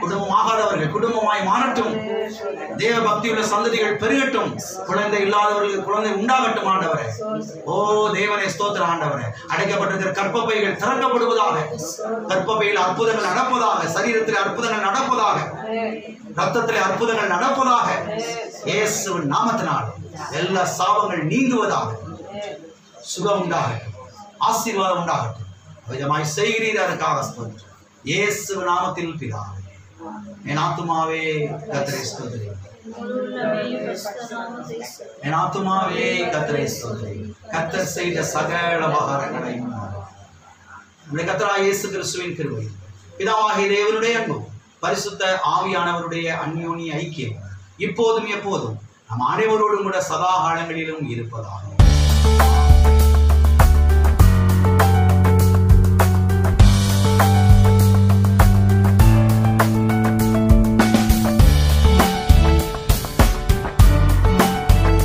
குடும்பம் ஆகாதவர்கள் குடும்பமாய் மாறட்டும். தேவ பக்தியுள்ள சந்ததிகள் பெருகட்டும். குழந்தை இல்லாதவர்களுக்கு குழந்தை உண்டாகட்டும் ஆண்டவரே. ஓ தேவனே ஸ்தோத்திர ஆண்டவரே. அடைக்கப்பட்டிருக்கிற கர்ப்பப்பைகள் திறக்கப்படுவதாக. கர்ப்பப்பையில் அற்புதங்கள் நடப்பதாக. சரீரத்தில் அற்புதங்கள் நடப்பதாக. ரத்தத்திலே அற்புதங்கள் நடப்பதாக. இயேசுவின் நாமத்தினால் எல்லா சாபங்கள் நீங்குவதாக. சுகம் உண்டாகட்டும். ஆசீர்வாதம் உண்டாகட்டும். விதமாய் செய்கிறீர். அதற்காக ஸ்தோத்திரம். இயேசுவின் நாமத்தில் பிதாவே. என் ஆத்துமாவே கர்த்தரை ஸ்தோத்திரி. என் ஆத்துமாவே கர்த்தரை ஸ்தோத்திரி. கர்த்தர் செய்த சகல உபகாரங்களையும் நம்முடைய கர்த்தராகிய இயேசு கிறிஸ்துவின் கிருபை, பிதாவாகிய தேவனுடைய அன்பும் பரிசுத்த ஆவியானவருடைய அந்யோன்ய ஐக்கியம் இப்போதும் எப்போதும் நம் அனைவரோடும் கூட சதா காலங்களிலும் இருப்பதாக.